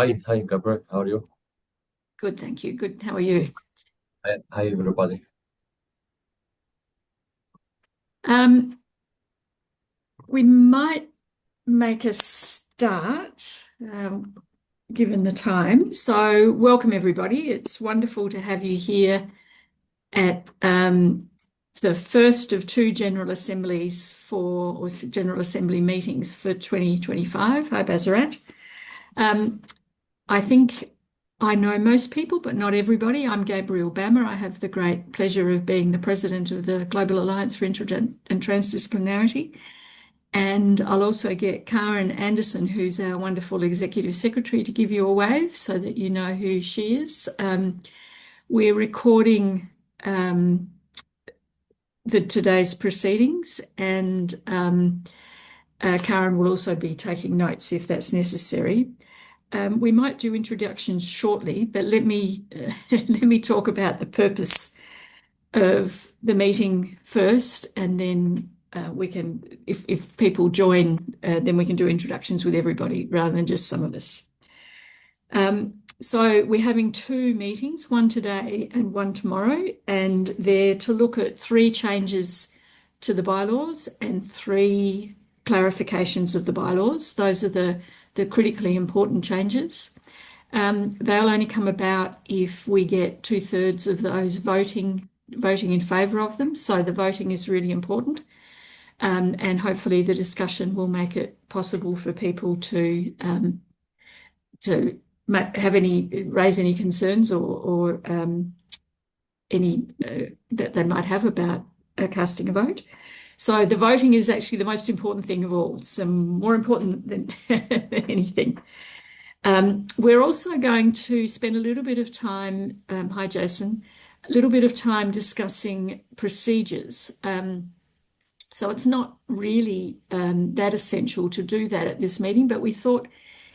Hi, Gabriel. How are you? Good, thank you. Good. How are you? Hi, everybody. Um, we might make a start, given the time. So, welcome everybody. It's wonderful to have you here at the first of two General Assemblies or General Assembly meetings for 2025. Hi, Bazarat. Um, I think I know most people, but not everybody. I'm Gabrielle Bammer. I have the great pleasure of being the president of the Global Alliance for Inter and Transdisciplinarity. And I'll also get Karen Anderson, who's our wonderful executive secretary, to give you a wave so that you know who she is. We're recording today's proceedings, and Karen will also be taking notes if that's necessary. We might do introductions shortly, but let me let me talk about the purpose of the meeting first, and then we can, if people join, then we can do introductions with everybody rather than just some of us. So we're having two meetings, one today and one tomorrow, and they're to look at three changes to the bylaws and three clarifications of the bylaws. Those are the critically important changes. They'll only come about if we get 2/3 of those voting in favour of them. So the voting is really important, and hopefully the discussion will make it possible for people to raise any concerns or any that they might have about casting a vote. So the voting is actually the most important thing of all. It's more important than anything. We're also going to spend a little bit of time, hi Jason, a little bit of time discussing procedures. So it's not really that essential to do that at this meeting, but we thought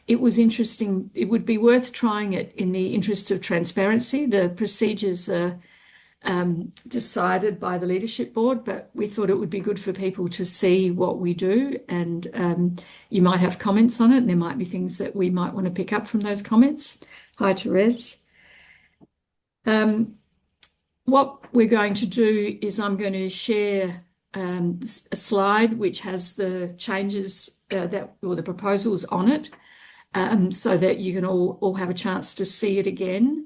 it was interesting. It would be worth trying it in the interest of transparency. The procedures are decided by the leadership board, but we thought it would be good for people to see what we do, and you might have comments on it, and there might be things that we might want to pick up from those comments. Hi, Therese. What we're going to do is I'm going to share a slide which has the changes or the proposals on it, so that you can all have a chance to see it again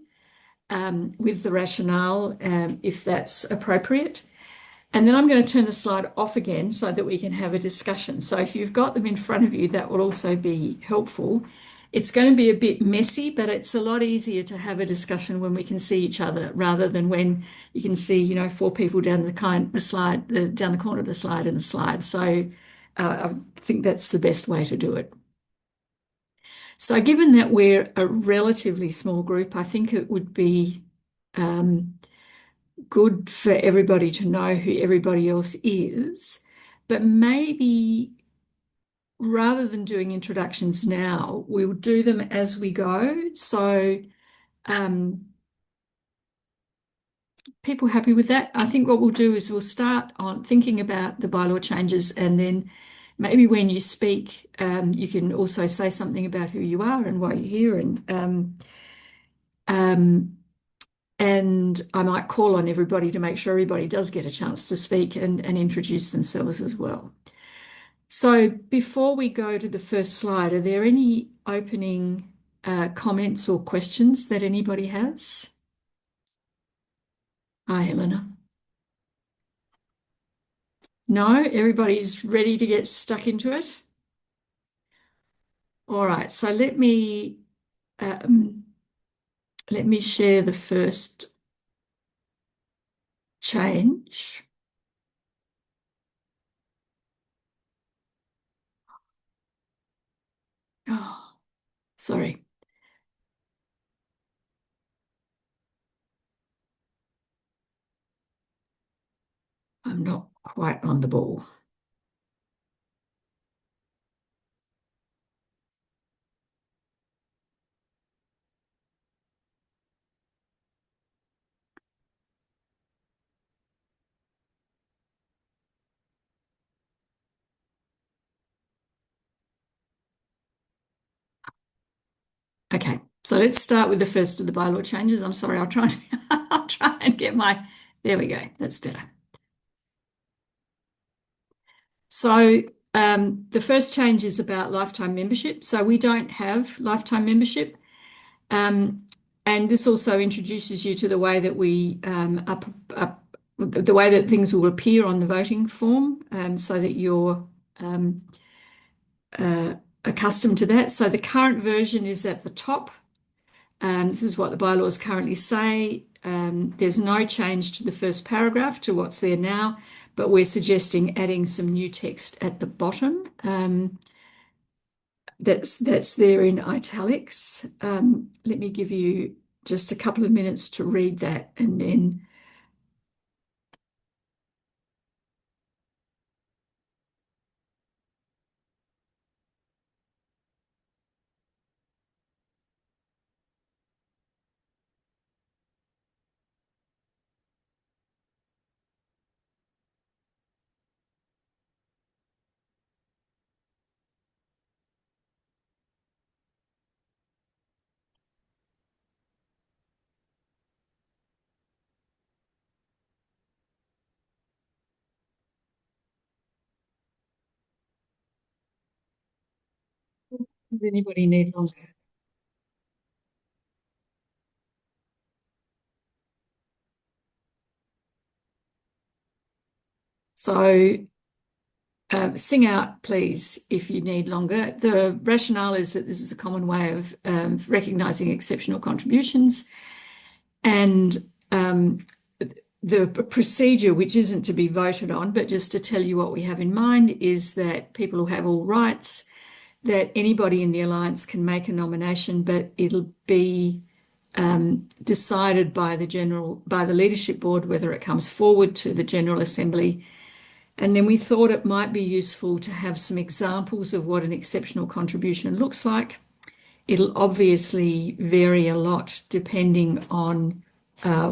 with the rationale, if that's appropriate. And then I'm going to turn the slide off again so that we can have a discussion. So if you've got them in front of you, that will also be helpful. It's going to be a bit messy, but it's a lot easier to have a discussion when we can see each other rather than when you can see, four people down the slide, down the corner of the slide in the slide. So I think that's the best way to do it. So given that we're a relatively small group, I think it would be good for everybody to know who everybody else is, but maybe rather than doing introductions now, we'll do them as we go. So, people happy with that? I think what we'll do is we'll start on thinking about the bylaw changes, and then maybe when you speak, you can also say something about who you are and why you're here, um, and I might call on everybody to make sure everybody does get a chance to speak and introduce themselves as well. So before we go to the first slide, are there any opening comments or questions that anybody has? Hi, Helena. No, everybody's ready to get stuck into it. All right, so um, let me share the first change. Oh, sorry. I'm not quite on the ball. Okay. So let's start with the first of the bylaw changes. I'm sorry, I'll try and get there we go. That's better. So the first change is about lifetime membership. So we don't have lifetime membership. And this also introduces you to the way that the way that things will appear on the voting form, so that you're accustomed to that. So the current version is at the top. This is what the bylaws currently say. There's no change to the first paragraph to what's there now, but we're suggesting adding some new text at the bottom. That's there in italics. Let me give you just a couple of minutes to read that, and then does anybody need longer? So sing out, please, if you need longer. The rationale is that this is a common way of recognising exceptional contributions, and the procedure, which isn't to be voted on, but just to tell you what we have in mind, is that people will have all rights, that anybody in the Alliance can make a nomination, but it'll be decided by the leadership board whether it comes forward to the General Assembly. And then we thought it might be useful to have some examples of what an exceptional contribution looks like. It'll obviously vary a lot depending on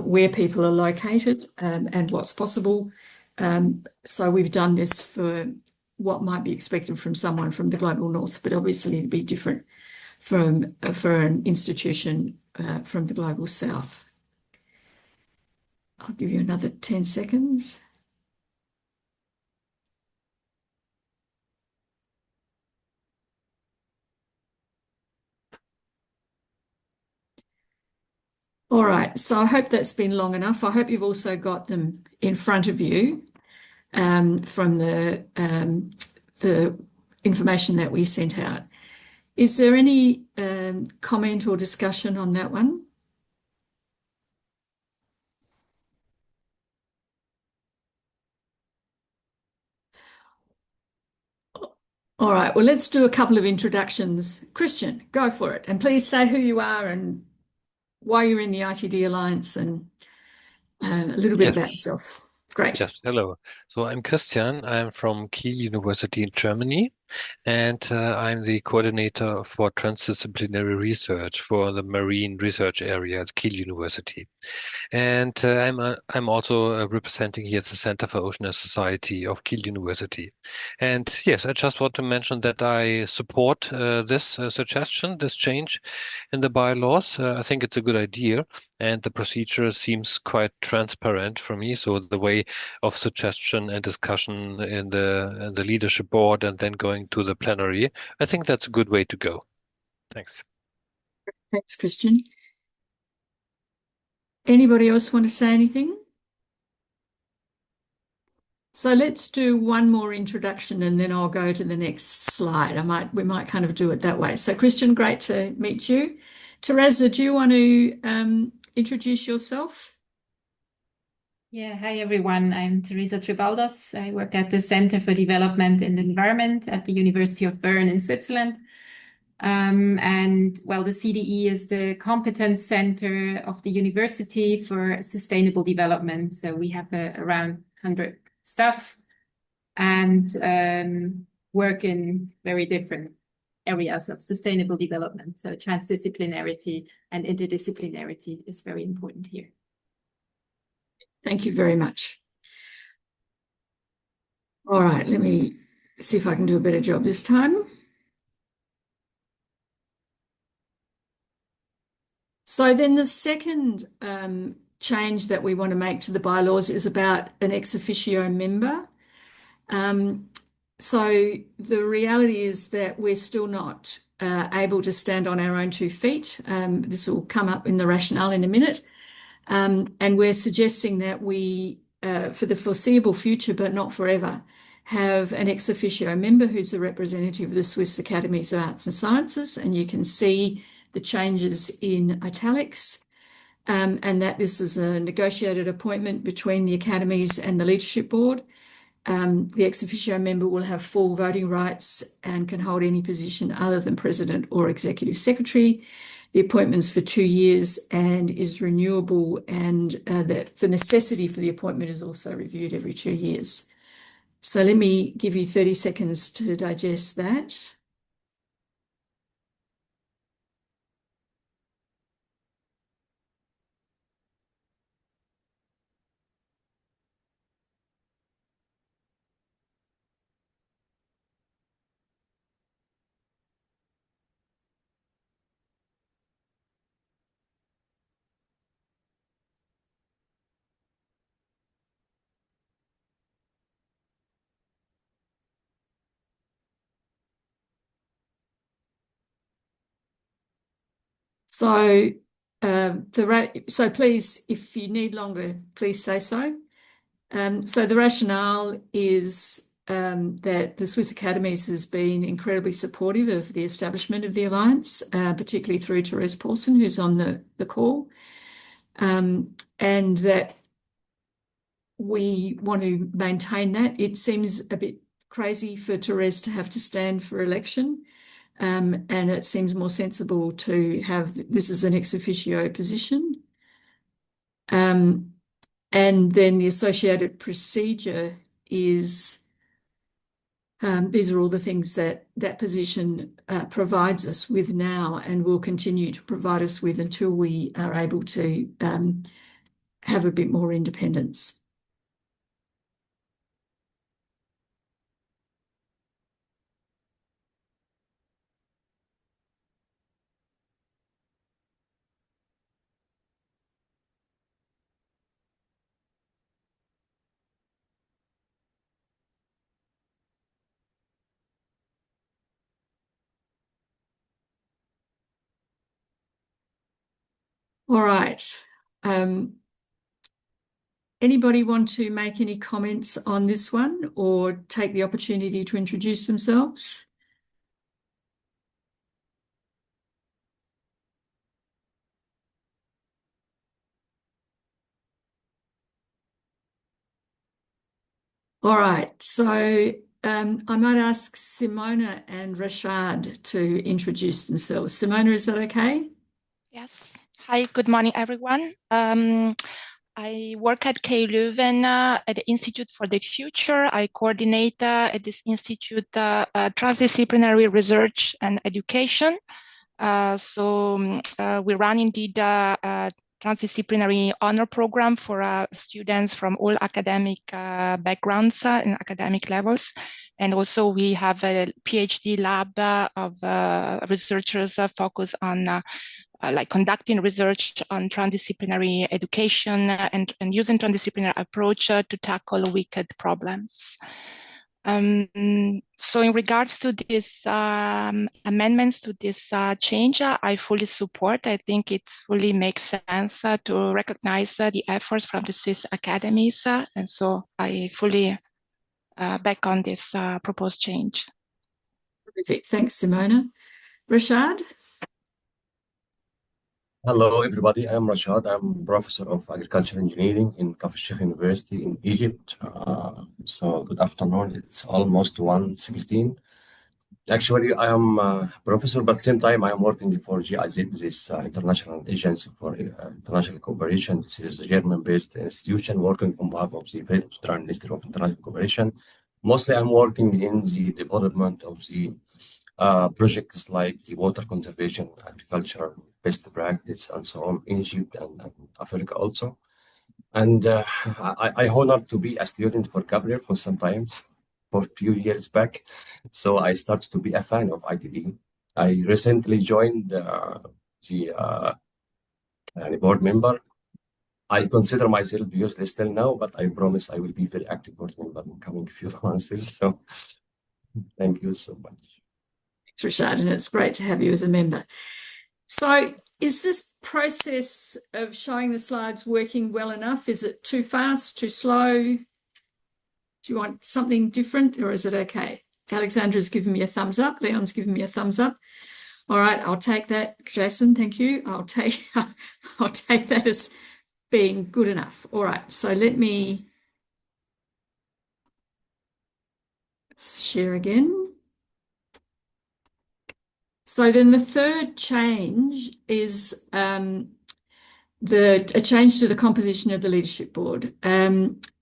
where people are located and what's possible. So we've done this for what might be expected from someone from the global north, but obviously it'd be different for an institution from the global south. I'll give you another 10 seconds. All right, so I hope that's been long enough. I hope you've also got them in front of you from the information that we sent out. Is there any comment or discussion on that one? All right, well, let's do a couple of introductions. Christian, go for it. And please say who you are and why you're in the ITD Alliance and a little bit about Yes, yourself. Great. yes, hello. So I'm Christian. I'm from Kiel University in Germany, and I'm the coordinator for transdisciplinary research for the marine research area at Kiel University. And I'm also representing here the Center for Ocean and Society of Kiel University. And yes, I just want to mention that I support this suggestion, this change in the bylaws. I think it's a good idea, and the procedure seems quite transparent for me. So the way of suggestion and discussion in the leadership board and then going to the plenary, I think that's a good way to go. Thanks. Thanks, Christian. Anybody else want to say anything? So let's do one more introduction and then I'll go to the next slide. We might kind of do it that way. So Christian, great to meet you. Teresa, do you want to introduce yourself? Yeah, hi everyone. I'm Teresa Tribaldos. I work at the Center for Development and Environment at the University of Bern in Switzerland. And well, the CDE is the competence center of the university for sustainable development. So we have around 100 staff and work in very different areas of sustainable development. So transdisciplinarity and interdisciplinarity is very important here. Thank you very much. All right, let me see if I can do a better job this time. So then the second change that we want to make to the bylaws is about an ex officio member. So the reality is that we're still not able to stand on our own 2 feet. This will come up in the rationale in a minute. And we're suggesting that we, for the foreseeable future, but not forever, have an ex officio member who's the representative of the Swiss Academies of Arts and Sciences. And you can see the changes in italics, and that this is a negotiated appointment between the academies and the leadership board. The ex officio member will have full voting rights and can hold any position other than president or executive secretary. The appointment's for 2 years and is renewable, and the necessity for the appointment is also reviewed every 2 years. So let me give you 30 seconds to digest that. So, so please, if you need longer, please say so. So the rationale is that the Swiss Academies has been incredibly supportive of the establishment of the Alliance, particularly through Therese Paulson, who's on the call, and that we want to maintain that. It seems a bit crazy for Therese to have to stand for election, and it seems more sensible to have this as an ex officio position. And then the associated procedure is, these are all the things that that position provides us with now and will continue to provide us with until we are able to have a bit more independence. All right. Anybody want to make any comments on this one or take the opportunity to introduce themselves? All right. So I might ask Simona and Rashad to introduce themselves. Simona, is that okay? Yes. Hi, good morning, everyone. I work at KU Leuven at the Institute for the Future. I coordinate at this institute transdisciplinary research and education. We run indeed a transdisciplinary honor program for students from all academic backgrounds and academic levels. And also we have a PhD lab of researchers focused on like conducting research on transdisciplinary education and using transdisciplinary approach to tackle wicked problems. So in regards to these amendments to this change, I fully support. I think it fully makes sense to recognize the efforts from the Swiss academies. And so I fully back on this proposed change. Perfect. Thanks, Simona. Rashad? Hello, everybody. I'm Rashad. I'm professor of agricultural engineering in Kafr Sheikh University in Egypt. So good afternoon. It's almost 1:16. Actually, I am a professor, but same time I am working for GIZ, this international agency for international cooperation. This is a German-based institution working on behalf of the Federal Ministry of International Cooperation. Mostly, I'm working in the development of the projects like the water conservation, agriculture, best practice, and so on in Egypt and Africa also. And I honored to be a student for Gabriel for some times, for a few years back. So I started to be a fan of ITD. I recently joined the a board member. I consider myself useless till now, but I promise I will be very active board member in coming few months. So thank you so much. Thanks, Rashad, and it's great to have you as a member. So is this process of showing the slides working well enough? Is it too fast, too slow? Do you want something different, or is it okay? Alexandra's given me a thumbs up. Leon's given me a thumbs up. All right, I'll take that. Jason, thank you. I'll take that as being good enough. All right, so let me share again. So then the third change is a change to the composition of the leadership board.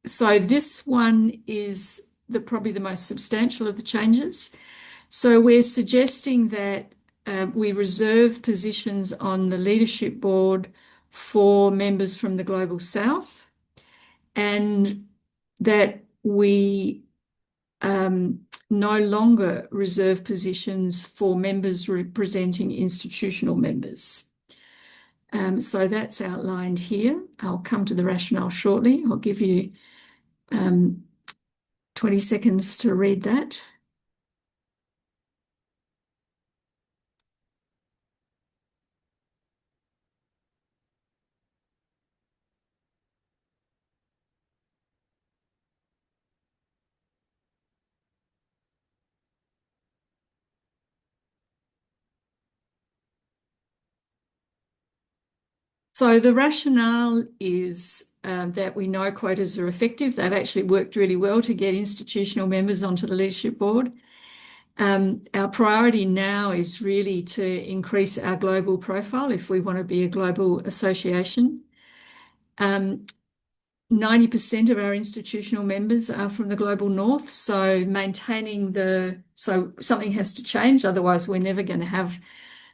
So this one is probably the most substantial of the changes. So we're suggesting that we reserve positions on the leadership board for members from the Global South, and that we no longer reserve positions for members representing institutional members. So that's outlined here. I'll come to the rationale shortly. I'll give you 20 seconds to read that. So the rationale is that we know quotas are effective. They've actually worked really well to get institutional members onto the leadership board. Our priority now is really to increase our global profile if we want to be a global association. 90% of our institutional members are from the global north, so something has to change, otherwise we're never going to have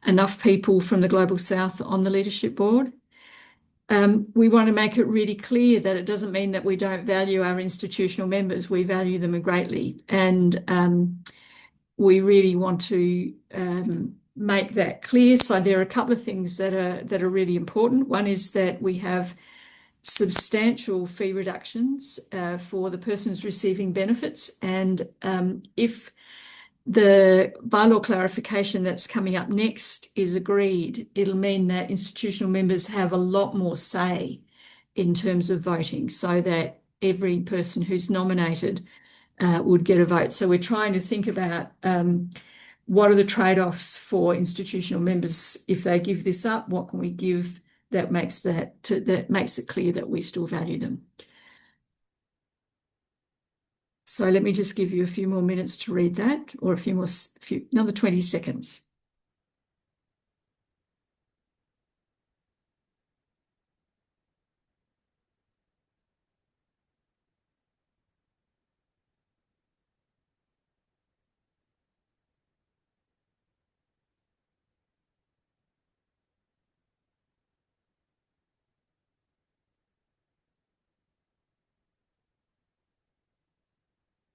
enough people from the global south on the leadership board. We want to make it really clear that it doesn't mean that we don't value our institutional members. We value them greatly, and we really want to make that clear. So there are a couple of things that are really important. One is that we have substantial fee reductions for the persons receiving benefits, and if the bylaw clarification that's coming up next is agreed, it'll mean that institutional members have a lot more say in terms of voting, so that every person who's nominated would get a vote. So we're trying to think about what are the trade-offs for institutional members if they give this up. What can we give that makes it clear that we still value them? So let me just give you a few more minutes to read that, or another 20 seconds.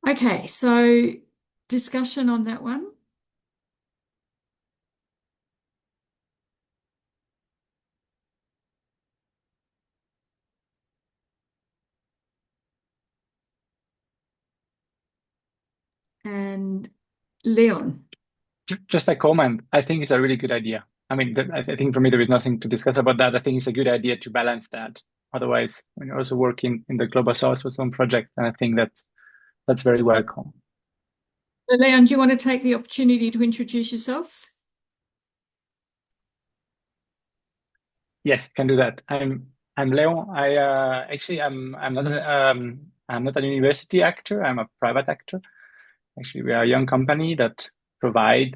Okay, so discussion on that one. And Leon. Just a comment. I think it's a really good idea. I mean, I think for me, there is nothing to discuss about that. I think it's a good idea to balance that. Otherwise, when you're also working in the Global South with some project, and I think that's very welcome. Leon, do you want to take the opportunity to introduce yourself? Yes, can do that. I'm Leon. I'm not a university actor. I'm a private actor. Actually, we are a young company that provide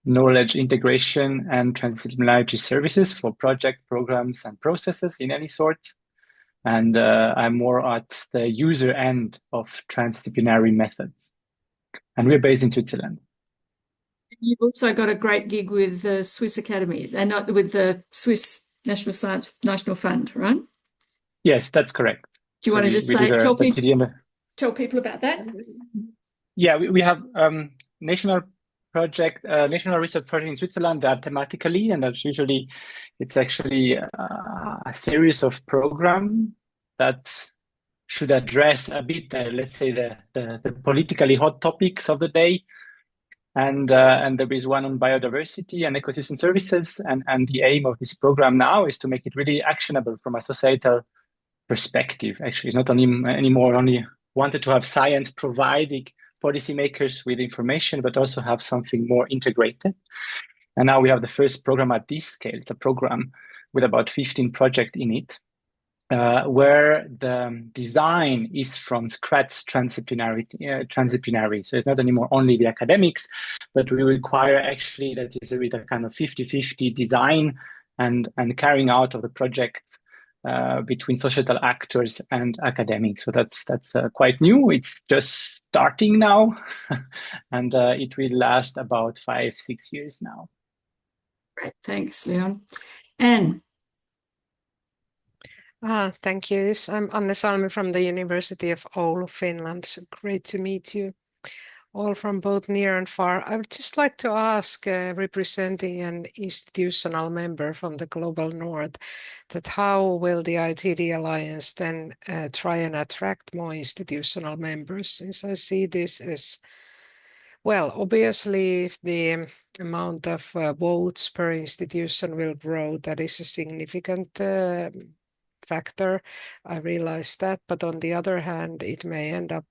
knowledge integration and transdisciplinarity services for project programs and processes in any sort. And I'm more at the user end of transdisciplinary methods. And we're based in Switzerland. You've also got a great gig with the Swiss Academies and not with the Swiss National Science National Fund, right? Yes, that's correct. Do you want to just tell people about that? Yeah, we have national project, national research project in Switzerland that thematically, and that's usually, it's actually a series of programs that should address a bit, let's say, the politically hot topics of the day. And there is one on biodiversity and ecosystem services. And the aim of this program now is to make it really actionable from a societal perspective. Actually, it's not anymore only wanted to have science providing policymakers with information, but also have something more integrated. And now we have the first program at this scale. It's a program with about 15 projects in it, where the design is from scratch transdisciplinary. So it's not anymore only the academics, but we require actually that is with a kind of 50-50 design and carrying out of the project between societal actors and academics. So that's quite new. It's just starting now, and it will last about 5-6 years now. Great, thanks, Leon. Anne. Thank you. I'm Anne Salmi from the University of Oulu, Finland. So great to meet you all from both near and far. I would just like to ask, representing an institutional member from the Global North, that how will the ITD Alliance then try and attract more institutional members, since I see this as, well, obviously, if the amount of votes per institution will grow, that is a significant factor. I realize that, but on the other hand, it may end up,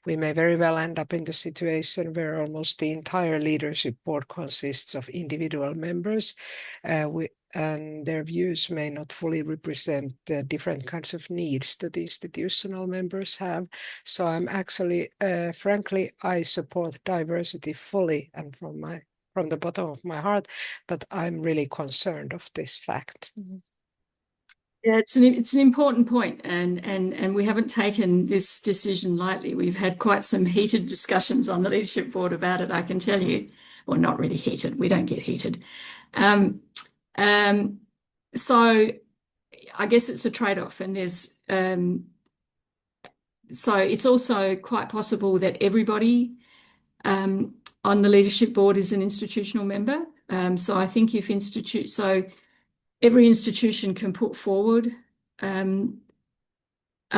we may very well end up in the situation where almost the entire leadership board consists of individual members, and their views may not fully represent the different kinds of needs that the institutional members have. So I'm actually, frankly, I support diversity fully and from the bottom of my heart, but I'm really concerned of this fact. Yeah, it's an important point, and we haven't taken this decision lightly. We've had quite some heated discussions on the leadership board about it, I can tell you. Well, not really heated. We don't get heated. So I guess it's a trade-off, and there's so it's also quite possible that everybody on the leadership board is an institutional member. So I think if every institution can put forward a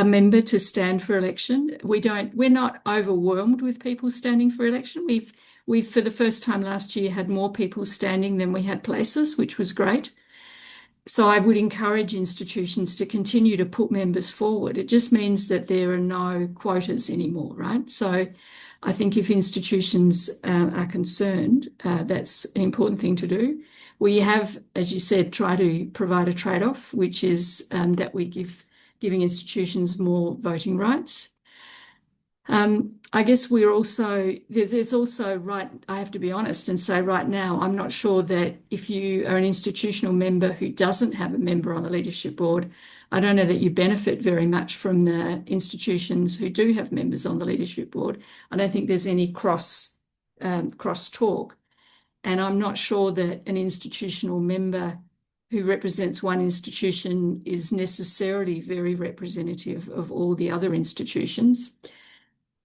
member to stand for election. We're not overwhelmed with people standing for election. We've for the first time last year had more people standing than we had places, which was great. So I would encourage institutions to continue to put members forward. It just means that there are no quotas anymore, right? So I think if institutions are concerned, that's an important thing to do. We have, as you said, try to provide a trade-off, which is that we giving institutions more voting rights. I guess there's also right, I have to be honest and say right now, I'm not sure that if you are an institutional member who doesn't have a member on the leadership board, I don't know that you benefit very much from the institutions who do have members on the leadership board. I don't think there's any cross talk. And I'm not sure that an institutional member who represents one institution is necessarily very representative of all the other institutions.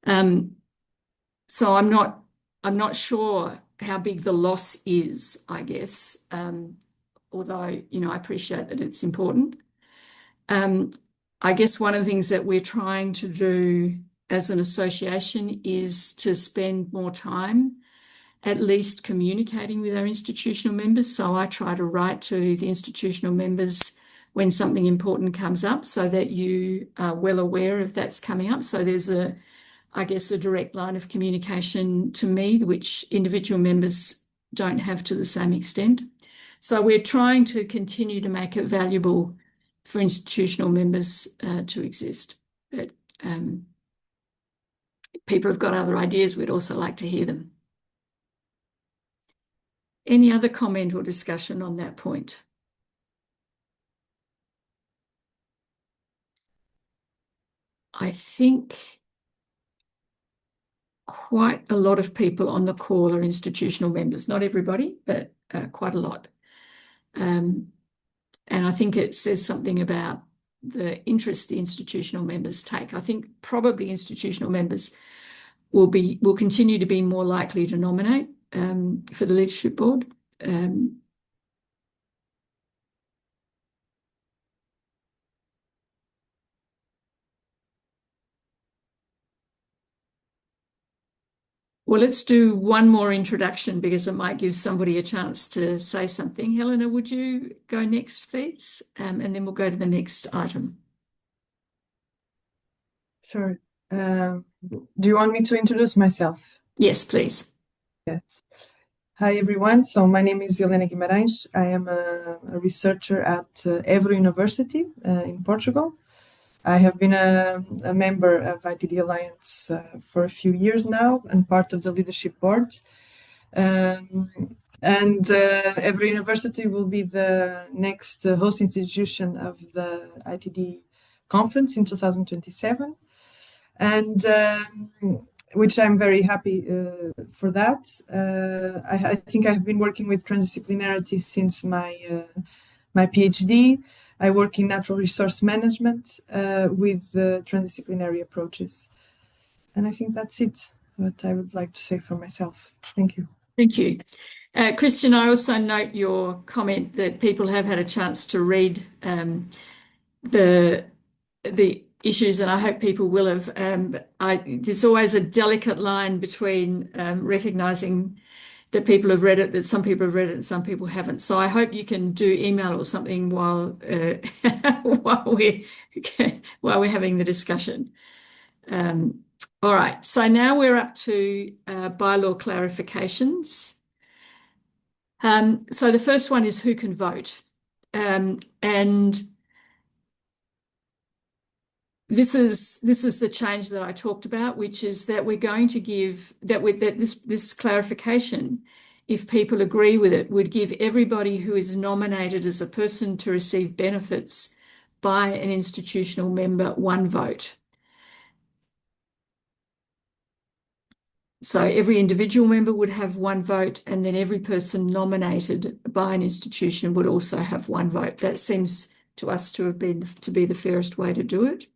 So I'm not sure how big the loss is, I guess, although, I appreciate that it's important. I guess one of the things that we're trying to do as an association is to spend more time at least communicating with our institutional members. So I try to write to the institutional members when something important comes up so that you are well aware of that's coming up. So there's I guess, a direct line of communication to me, which individual members don't have to the same extent. So we're trying to continue to make it valuable for institutional members to exist. But if people have got other ideas, we'd also like to hear them. Any other comment or discussion on that point? I think quite a lot of people on the call are institutional members. Not everybody, but quite a lot. And I think it says something about the interest the institutional members take. I think probably institutional members will continue to be more likely to nominate for the leadership board. Well, let's do one more introduction because it might give somebody a chance to say something. Helena, would you go next, please? And then we'll go to the next item. Sure. Do you want me to introduce myself? Yes, please. Yes. Hi, everyone. So my name is Helena Guimarães. I am a researcher at Évora University in Portugal. I have been a member of ITD Alliance for a few years now and part of the leadership board. Évora University will be the next host institution of the ITD conference in 2027. And which I'm very happy for that. I think I've been working with transdisciplinarity since my PhD. I work in natural resource management with transdisciplinary approaches. And I think that's it, what I would like to say for myself. Thank you. Thank you. Christian, I also note your comment that people have had a chance to read the issues, and I hope people will have. There's always a delicate line between recognizing that people have read it, that some people have read it and some people haven't. So I hope you can do email or something while while we're having the discussion. All right, so now we're up to bylaw clarifications. So the first one is who can vote, and this is the change that I talked about, which is that we're going to give this clarification, if people agree with it, would give everybody who is nominated as a person to receive benefits by an institutional member one vote. So every individual member would have one vote, and then every person nominated by an institution would also have one vote. That seems to us to be the fairest way to do it.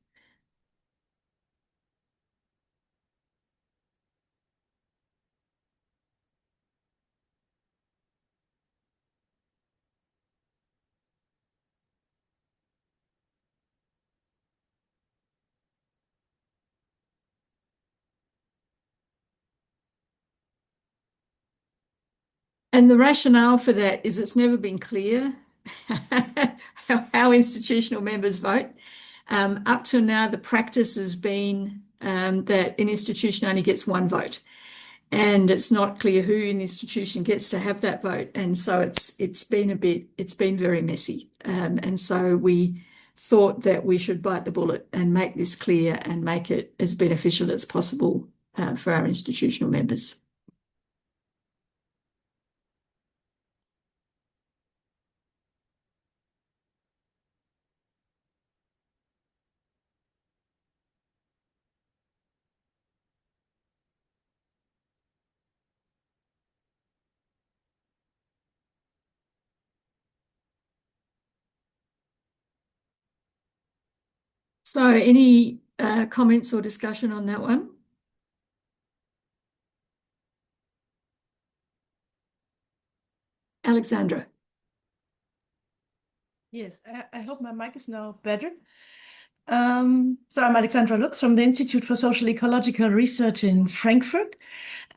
And the rationale for that is it's never been clear how institutional members vote. Up till now, the practice has been that an institution only gets one vote, and it's not clear who in the institution gets to have that vote. And so it's been very messy. And so we thought that we should bite the bullet and make this clear and make it as beneficial as possible for our institutional members. So any comments or discussion on that one? Alexandra. Yes, I hope my mic is now better. So I'm Alexandra Lutz from the Institute for Social Ecological Research in Frankfurt,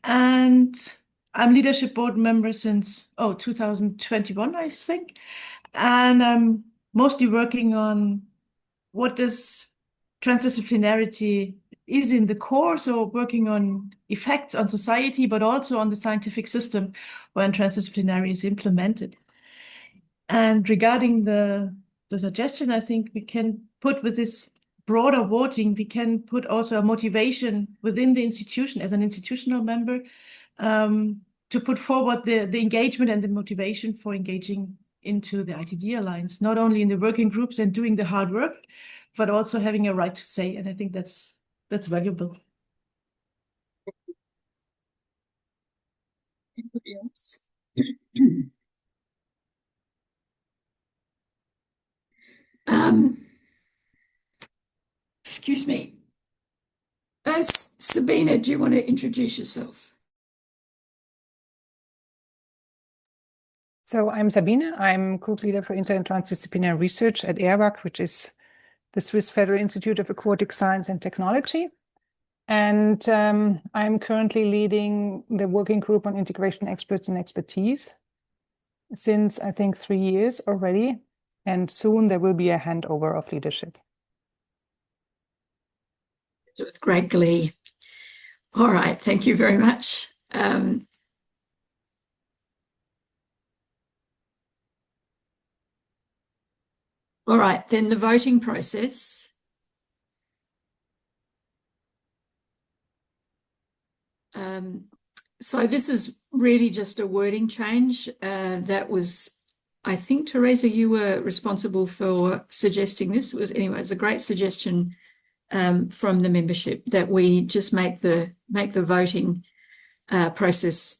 and I'm leadership board member since 2021, I think, and I'm mostly working on what does transdisciplinarity is in the core, so working on effects on society, but also on the scientific system when transdisciplinary is implemented. And regarding the suggestion, I think we can put with this broader voting, we can put also a motivation within the institution as an institutional member to put forward the engagement and the motivation for engaging into the ITD Alliance, not only in the working groups and doing the hard work, but also having a right to say. And I think that's valuable. Anybody else? Excuse me. Sabina, do you want to introduce yourself? So I'm Sabine. I'm group leader for Inter and Transdisciplinary Research at ERWAC, which is the Swiss Federal Institute of Aquatic Science and Technology. And I'm currently leading the working group on integration experts and expertise since, I think, 3 years already. And soon there will be a handover of leadership. With great glee. All right, thank you very much. All right, then the voting process. So this is really just a wording change. That was, I think, Teresa, you were responsible for suggesting this. Anyway, it was a great suggestion from the membership that we just make the voting process,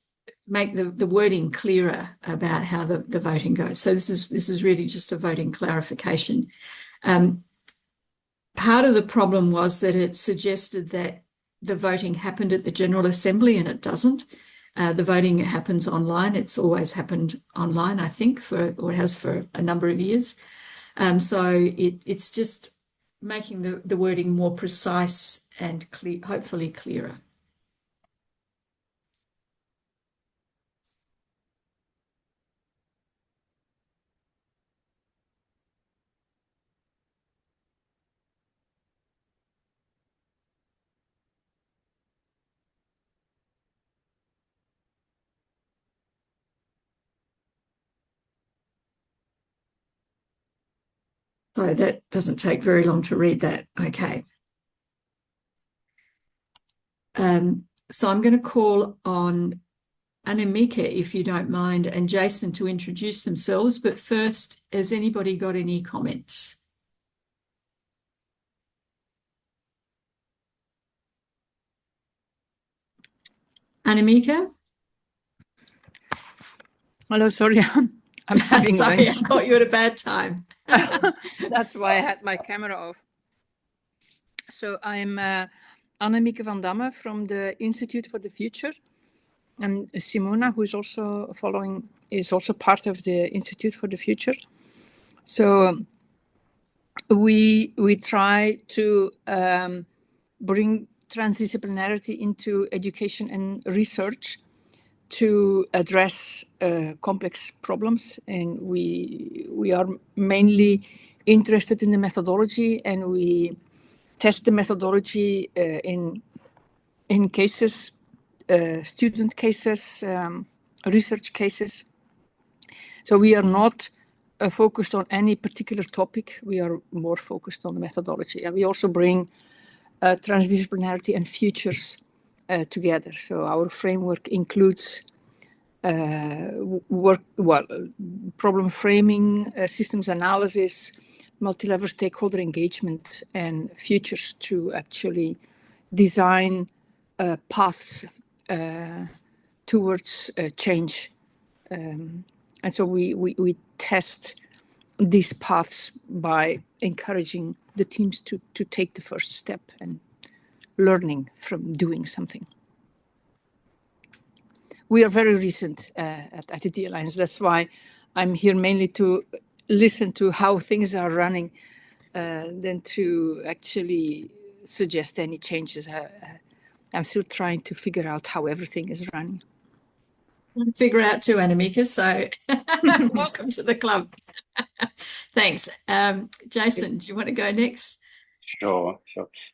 make the wording clearer about how the voting goes. So this is really just a voting clarification. Part of the problem was that it suggested that the voting happened at the General Assembly, and it doesn't. The voting happens online. It's always happened online, I think, or it has for a number of years. So it's just making the wording more precise and clear, hopefully clearer. So that doesn't take very long to read that. Okay. So I'm going to call on Annemieke, if you don't mind, and Jason to introduce themselves. But first, has anybody got any comments? Annemieke? Hello, sorry, I'm having Sorry, lunch. I caught you at a bad time. That's why I had my camera off. So I'm Annemieke van Damme from the Institute for the Future, and Simona, who is also is also part of the Institute for the Future. So we try to bring transdisciplinarity into education and research to address complex problems, and we are mainly interested in the methodology, and we test the methodology in cases, student cases, research cases. So we are not focused on any particular topic. We are more focused on the methodology, and we also bring transdisciplinarity and futures together. So our framework includes problem framing, systems analysis, multi-level stakeholder engagement, and futures to actually design paths towards change. And so we test these paths by encouraging the teams to take the first step and learning from doing something. We are very recent at ITD Alliance. That's why I'm here mainly to listen to how things are running than to actually suggest any changes. I'm still trying to figure out how everything is running. Figure out too, Annemieke, so welcome to the club. Thanks. Jason, do you want to go next? Sure.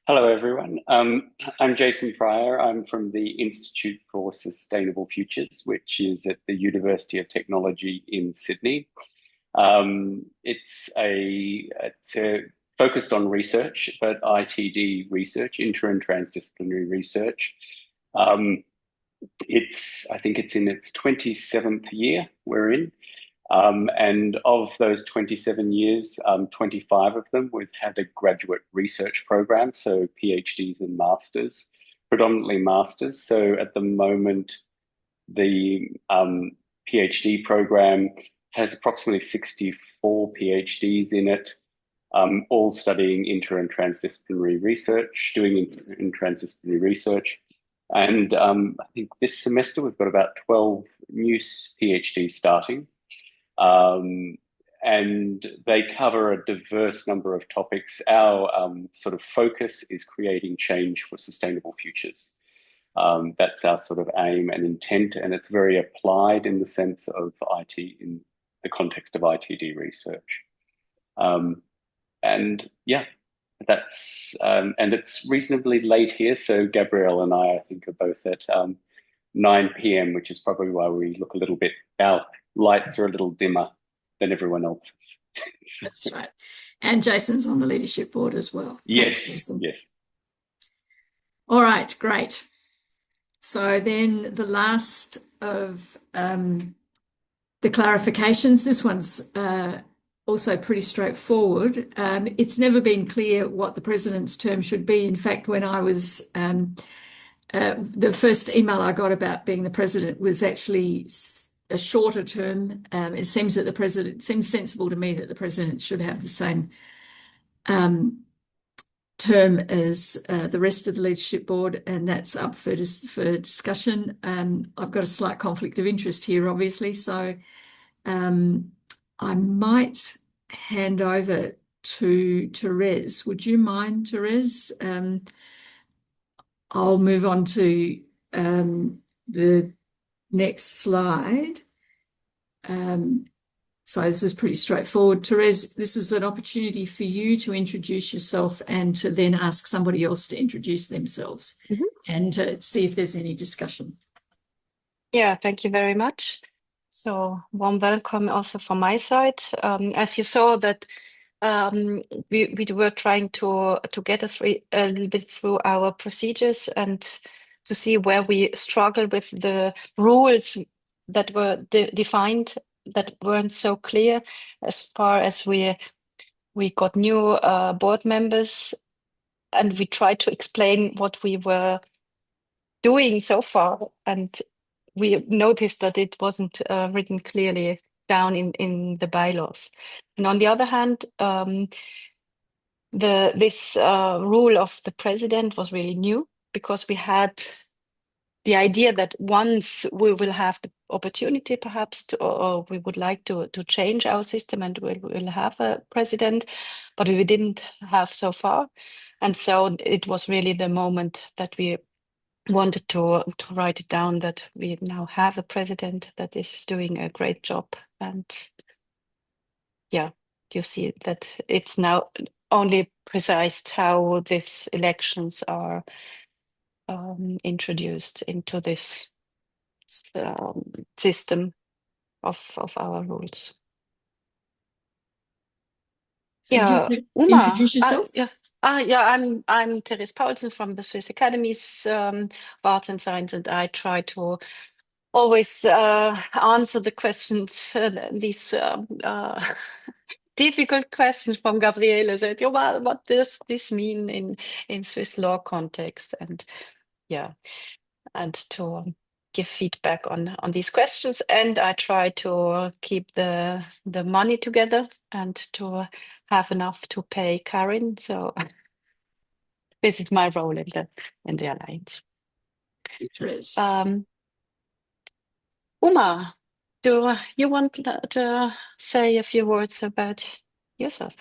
Hello, everyone. I'm Jason Pryor. I'm from the Institute for Sustainable Futures, which is at the University of Technology in Sydney. It's focused on research, but ITD research, Inter and Transdisciplinary research. I think it's in its 27th year we're in. And of those 27 years, 25 of them, we've had a graduate research program, so PhDs and masters, predominantly masters. So at the moment, the PhD program has approximately 64 PhDs in it, all studying inter and transdisciplinary research, doing inter and transdisciplinary research. And I think this semester we've got about 12 new PhDs starting. And they cover a diverse number of topics. Our sort of focus is creating change for sustainable futures. That's our sort of aim and intent, and it's very applied in the sense of IT in the context of ITD research. And yeah, that's and it's reasonably late here, so Gabrielle and I think, are both at 9 p.m., which is probably why we look a little bit, our lights are a little dimmer than everyone else's. That's right. And Jason's on the leadership board as well. Yes, Thanks, Jason. yes. All right, great. So then the last of the clarifications, this one's also pretty straightforward. It's never been clear what the president's term should be. In fact, when I was, the first email I got about being the president was actually a shorter term. It seems that it seems sensible to me that the president should have the same term as the rest of the leadership board, and that's up for discussion. I've got a slight conflict of interest here, obviously, so I might hand over to Therese. Would you mind, Therese? I'll move on to the next slide. So this is pretty straightforward. Therese, this is an opportunity for you to introduce yourself and to then ask somebody else to introduce themselves and to see if there's any discussion. Yeah, thank you very much. So warm welcome also from my side. As you saw that we were trying to get a little bit through our procedures and to see where we struggle with the rules that were defined that weren't so clear as far as we got new board members, and we tried to explain what we were doing so far, and we noticed that it wasn't written clearly down in the bylaws. And on the other hand, this rule of the president was really new, because we had the idea that once we will have the opportunity perhaps to, or we would like to change our system and we'll have a president, but we didn't have so far. And so it was really the moment that we wanted to write it down, that we now have a president that is doing a great job. And yeah, you see that it's now only precised how these elections are introduced into this system of our rules. Yeah, Would you Uma, introduce yourself? I'm Therese Paulsen from the Swiss Academy's of Arts and Science, and I try to always answer the questions, these difficult questions from Gabriele. Said, what does this mean in Swiss law context? And yeah, and to give feedback on these questions. And I try to keep the money together and to have enough to pay Karin. So this is my role in the Alliance. Therese. Uma, do you want to say a few words about yourself?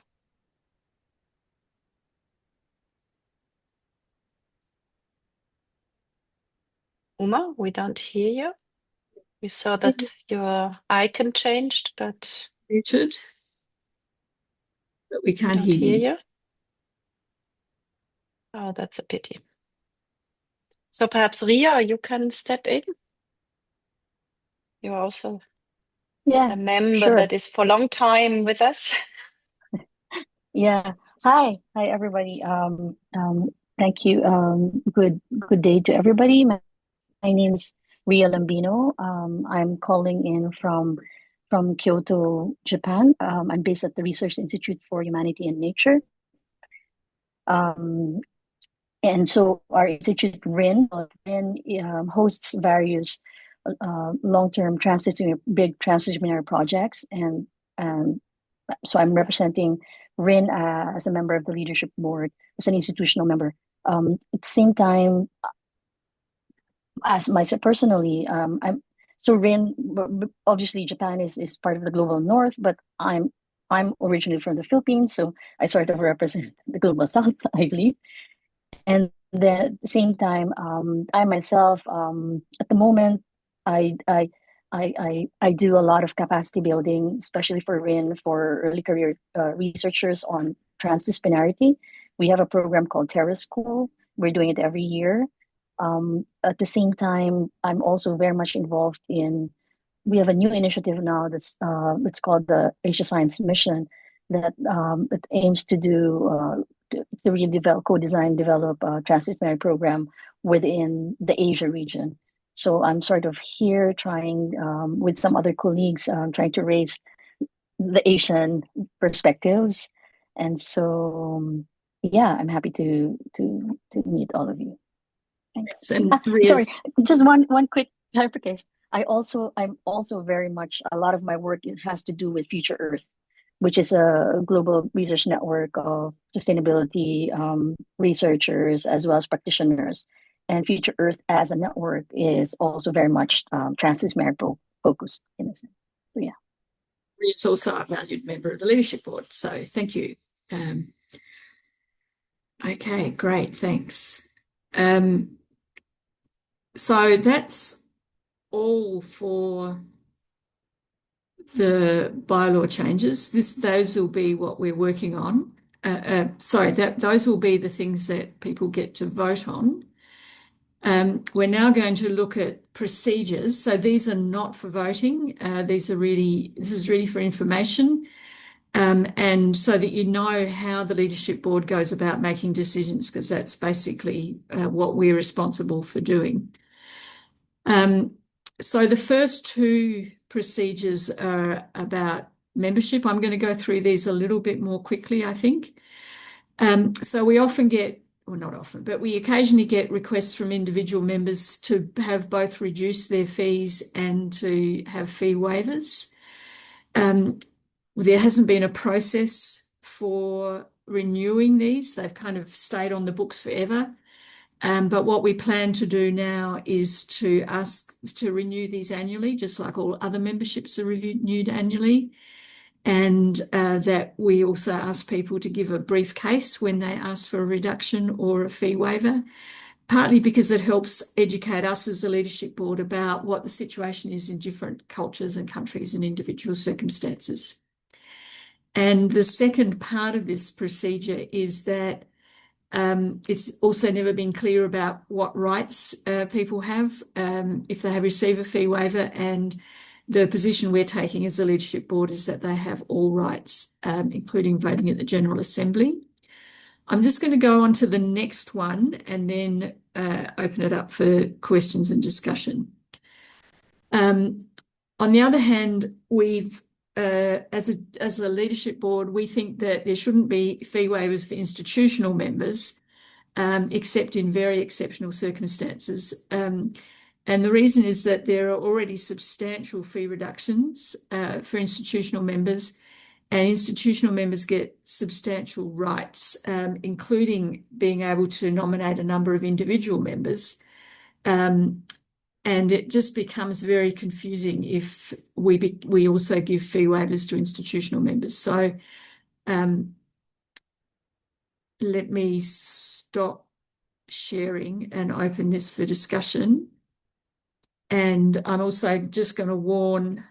Uma, we don't hear you. We saw that your icon changed, but Muted, but we can't hear you. Oh, that's a pity. So perhaps Ria, you can step in. You're also a member that is for a long time with us. Yeah. Hi, everybody. Thank you. Good day to everybody. My name is Ria Lambino. I'm calling in from Kyoto, Japan. I'm based at the Research Institute for Humanity and Nature. And so our institute, RIN hosts various long-term big transdisciplinary projects, and so I'm representing RIN as a member of the leadership board, as an institutional member. At the same time, as myself personally, So RIN, obviously Japan is part of the global north, but I'm originally from the Philippines, so I sort of represent the global south, I believe. And then at the same time, I myself, at the moment, I do a lot of capacity building, especially for RIN, for early career researchers on transdisciplinarity. We have a program called Terra School. We're doing it every year. At the same time, I'm also very much involved in, we have a new initiative now that's it's called the Asia Science Mission, that it aims to do to really develop, co-design, develop a transdisciplinary program within the Asia region. So I'm sort of here trying with some other colleagues, trying to raise the Asian perspectives. And so, yeah, I'm happy to meet all of you. Thanks. Sorry, just one quick clarification. I'm also very much, a lot of my work has to do with Future Earth, which is a global research network of sustainability researchers as well as practitioners. And Future Earth as a network is also very much transdisciplinary focused in a sense. So yeah. Ria's also a valued member of the leadership board, so thank you. Okay, great, thanks. So that's all for the bylaw changes. Those will be what we're working on. Those will be the things that people get to vote on. We're now going to look at procedures. So these are not for voting. This is really for information. And so that you know how the leadership board goes about making decisions, because that's basically what we're responsible for doing. So the first two procedures are about membership. I'm going to go through these a little bit more quickly, I think. So we often get, well, not often, but we occasionally get requests from individual members to have both reduce their fees and to have fee waivers. There hasn't been a process for renewing these. They've kind of stayed on the books forever. But what we plan to do now is to ask to renew these annually, just like all other memberships are renewed annually. And that we also ask people to give a brief case when they ask for a reduction or a fee waiver, partly because it helps educate us as the leadership board about what the situation is in different cultures and countries and individual circumstances. And the second part of this procedure is that it's also never been clear about what rights people have if they have received a fee waiver, and the position we're taking as a leadership board is that they have all rights, including voting at the General Assembly. I'm just going to go on to the next one and then open it up for questions and discussion. On the other hand, we've as a leadership board, we think that there shouldn't be fee waivers for institutional members, except in very exceptional circumstances. And the reason is that there are already substantial fee reductions for institutional members, and institutional members get substantial rights, including being able to nominate a number of individual members. And it just becomes very confusing if we also give fee waivers to institutional members. So let me stop sharing and open this for discussion. And I'm also just going to warn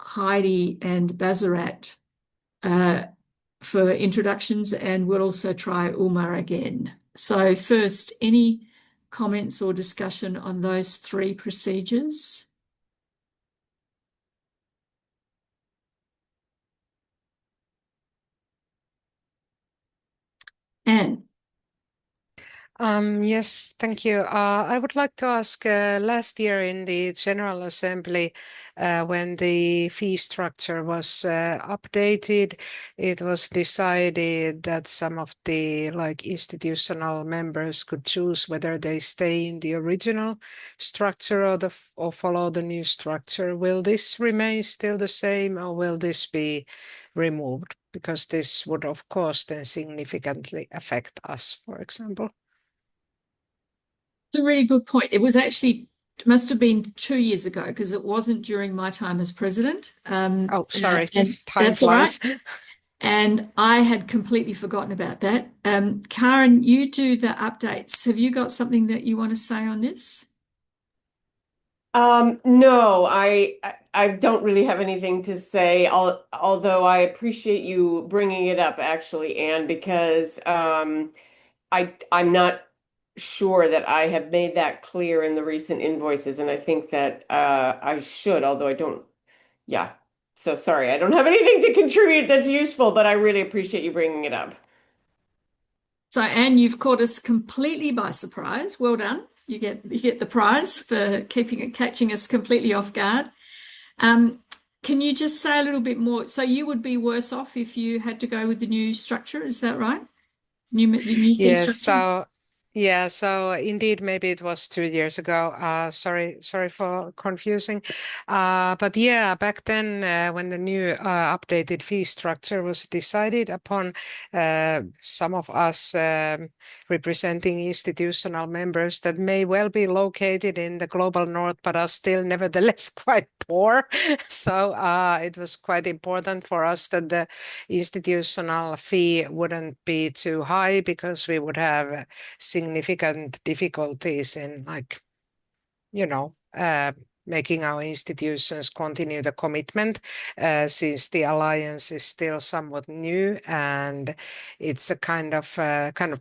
Heidi and Bazarat for introductions, and we'll also try Umar again. So first, any comments or discussion on those three procedures? Anne. Yes, thank you. I would like to ask, last year in the General Assembly, when the fee structure was updated, it was decided that some of the institutional members could choose whether they stay in the original structure or follow the new structure. Will this remain still the same, or will this be removed? Because this would, of course, then significantly affect us, for example. It's a really good point. It was actually must have been 2 years ago, because it wasn't during my time as president. Oh, sorry. And Time that's all right. flies. And I had completely forgotten about that. Karen, you do the updates. Have you got something that you want to say on this? No, I don't really have anything to say, although I appreciate you bringing it up, actually, Anne, because I'm not sure that I have made that clear in the recent invoices, and I think that I should, although I don't. Yeah. So sorry, I don't have anything to contribute that's useful, but I really appreciate you bringing it up. So, Anne, you've caught us completely by surprise. Well done. You get the prize for catching us completely off guard. Can you just say a little bit more? So you would be worse off if you had to go with the new structure, is that right? The new fee structure? So indeed, maybe it was 2 years ago. Sorry for confusing. But yeah, back then, when the new updated fee structure was decided upon, some of us representing institutional members that may well be located in the global north, but are still nevertheless quite poor. So it was quite important for us that the institutional fee wouldn't be too high, because we would have significant difficulties in, like, making our institutions continue the commitment, since the alliance is still somewhat new, and it's a kind of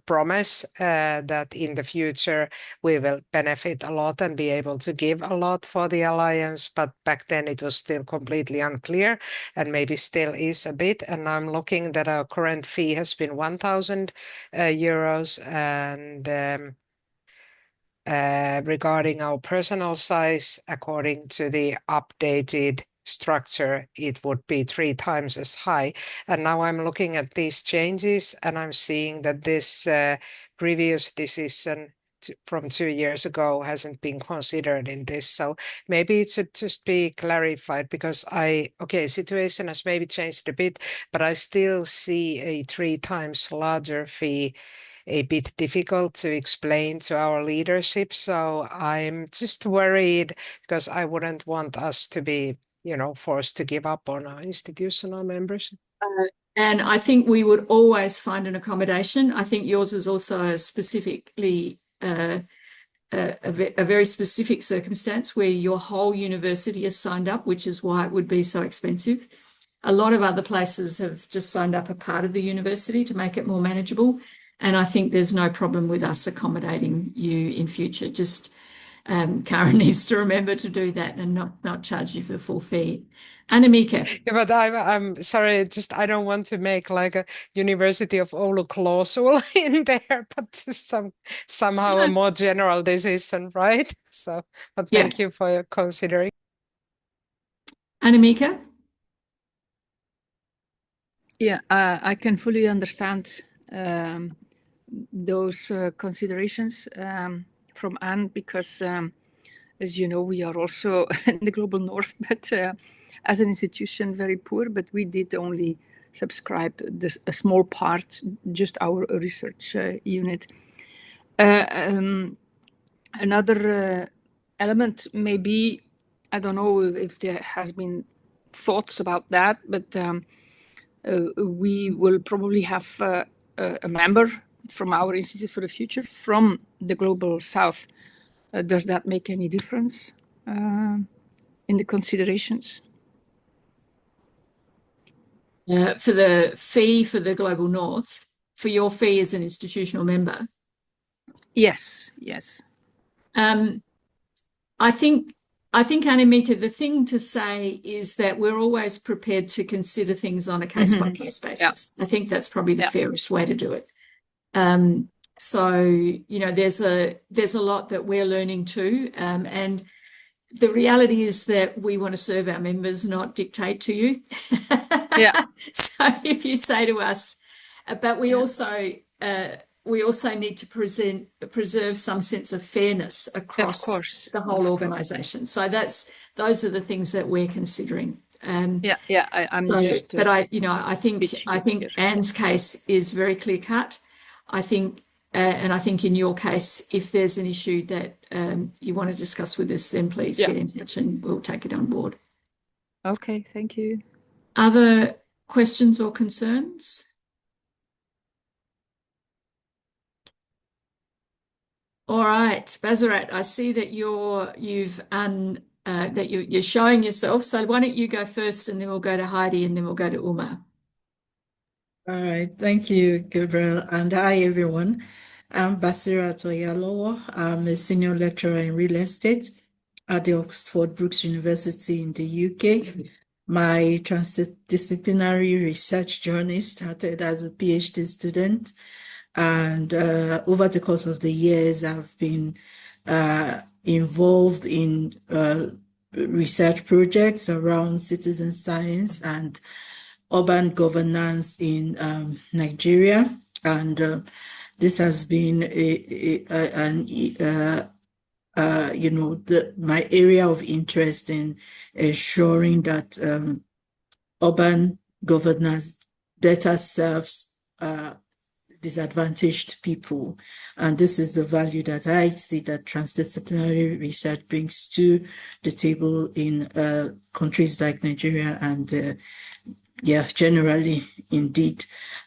promise that in the future we will benefit a lot and be able to give a lot for the alliance. But back then it was still completely unclear, and maybe still is a bit. And I'm looking that our current fee has been 1,000 euros, and regarding our personal size, according to the updated structure, it would be 3 times as high. And now I'm looking at these changes, and I'm seeing that this previous decision from 2 years ago hasn't been considered in this. So maybe it should just be clarified, because situation has maybe changed a bit, but I still see a 3 times larger fee a bit difficult to explain to our leadership. So I'm just worried, because I wouldn't want us to be, forced to give up on our institutional members. And I think we would always find an accommodation. I think yours is also specifically a very specific circumstance where your whole university is signed up, which is why it would be so expensive. A lot of other places have just signed up a part of the university to make it more manageable. And I think there's no problem with us accommodating you in future. Just Karen needs to remember to do that and not charge you for the full fee. Annemieke. Yeah, but I'm sorry, just I don't want to make like a University of Oulu clausule in there, but just somehow a more general decision, right? So, but thank you for considering. Annemieke? Yeah, I can fully understand those considerations from Anne, because as you know, we are also in the global north, but as an institution very poor, but we did only subscribe a small part, just our research unit. Another element maybe, I don't know if there has been thoughts about that, but we will probably have a member from our Institute for the Future from the Global South. Does that make any difference in the considerations? For the fee for the Global North, for your fee as an institutional member? Yes. I think, Annemieke, the thing to say is that we're always prepared to consider things on a case-by-case basis. I think that's probably the fairest way to do it. So, there's a lot that we're learning too. And the reality is that we want to serve our members, not dictate to you. So if you say to us, but we also need to preserve some sense of fairness across the whole organisation. So those are the things that we're considering. I think Anne's case is very clear cut. I think And I think in your case, if there's an issue that you want to discuss with us, then please get in touch and we'll take it on board. Okay, thank you. Other questions or concerns? All right, Bazarat, I see that you're showing yourself. So why don't you go first, and then we'll go to Heidi, and then we'll go to Uma. All right, thank you, Gabriel, and hi everyone. I'm Basira Toyalowo. I'm a senior lecturer in real estate at the Oxford Brookes University in the UK. My transdisciplinary research journey started as a PhD student, and over the course of the years, I've been involved in research projects around citizen science and urban governance in Nigeria, and this has been my area of interest in ensuring that urban governance better serves disadvantaged people. And this is the value that I see that transdisciplinary research brings to the table in countries like Nigeria and generally, indeed.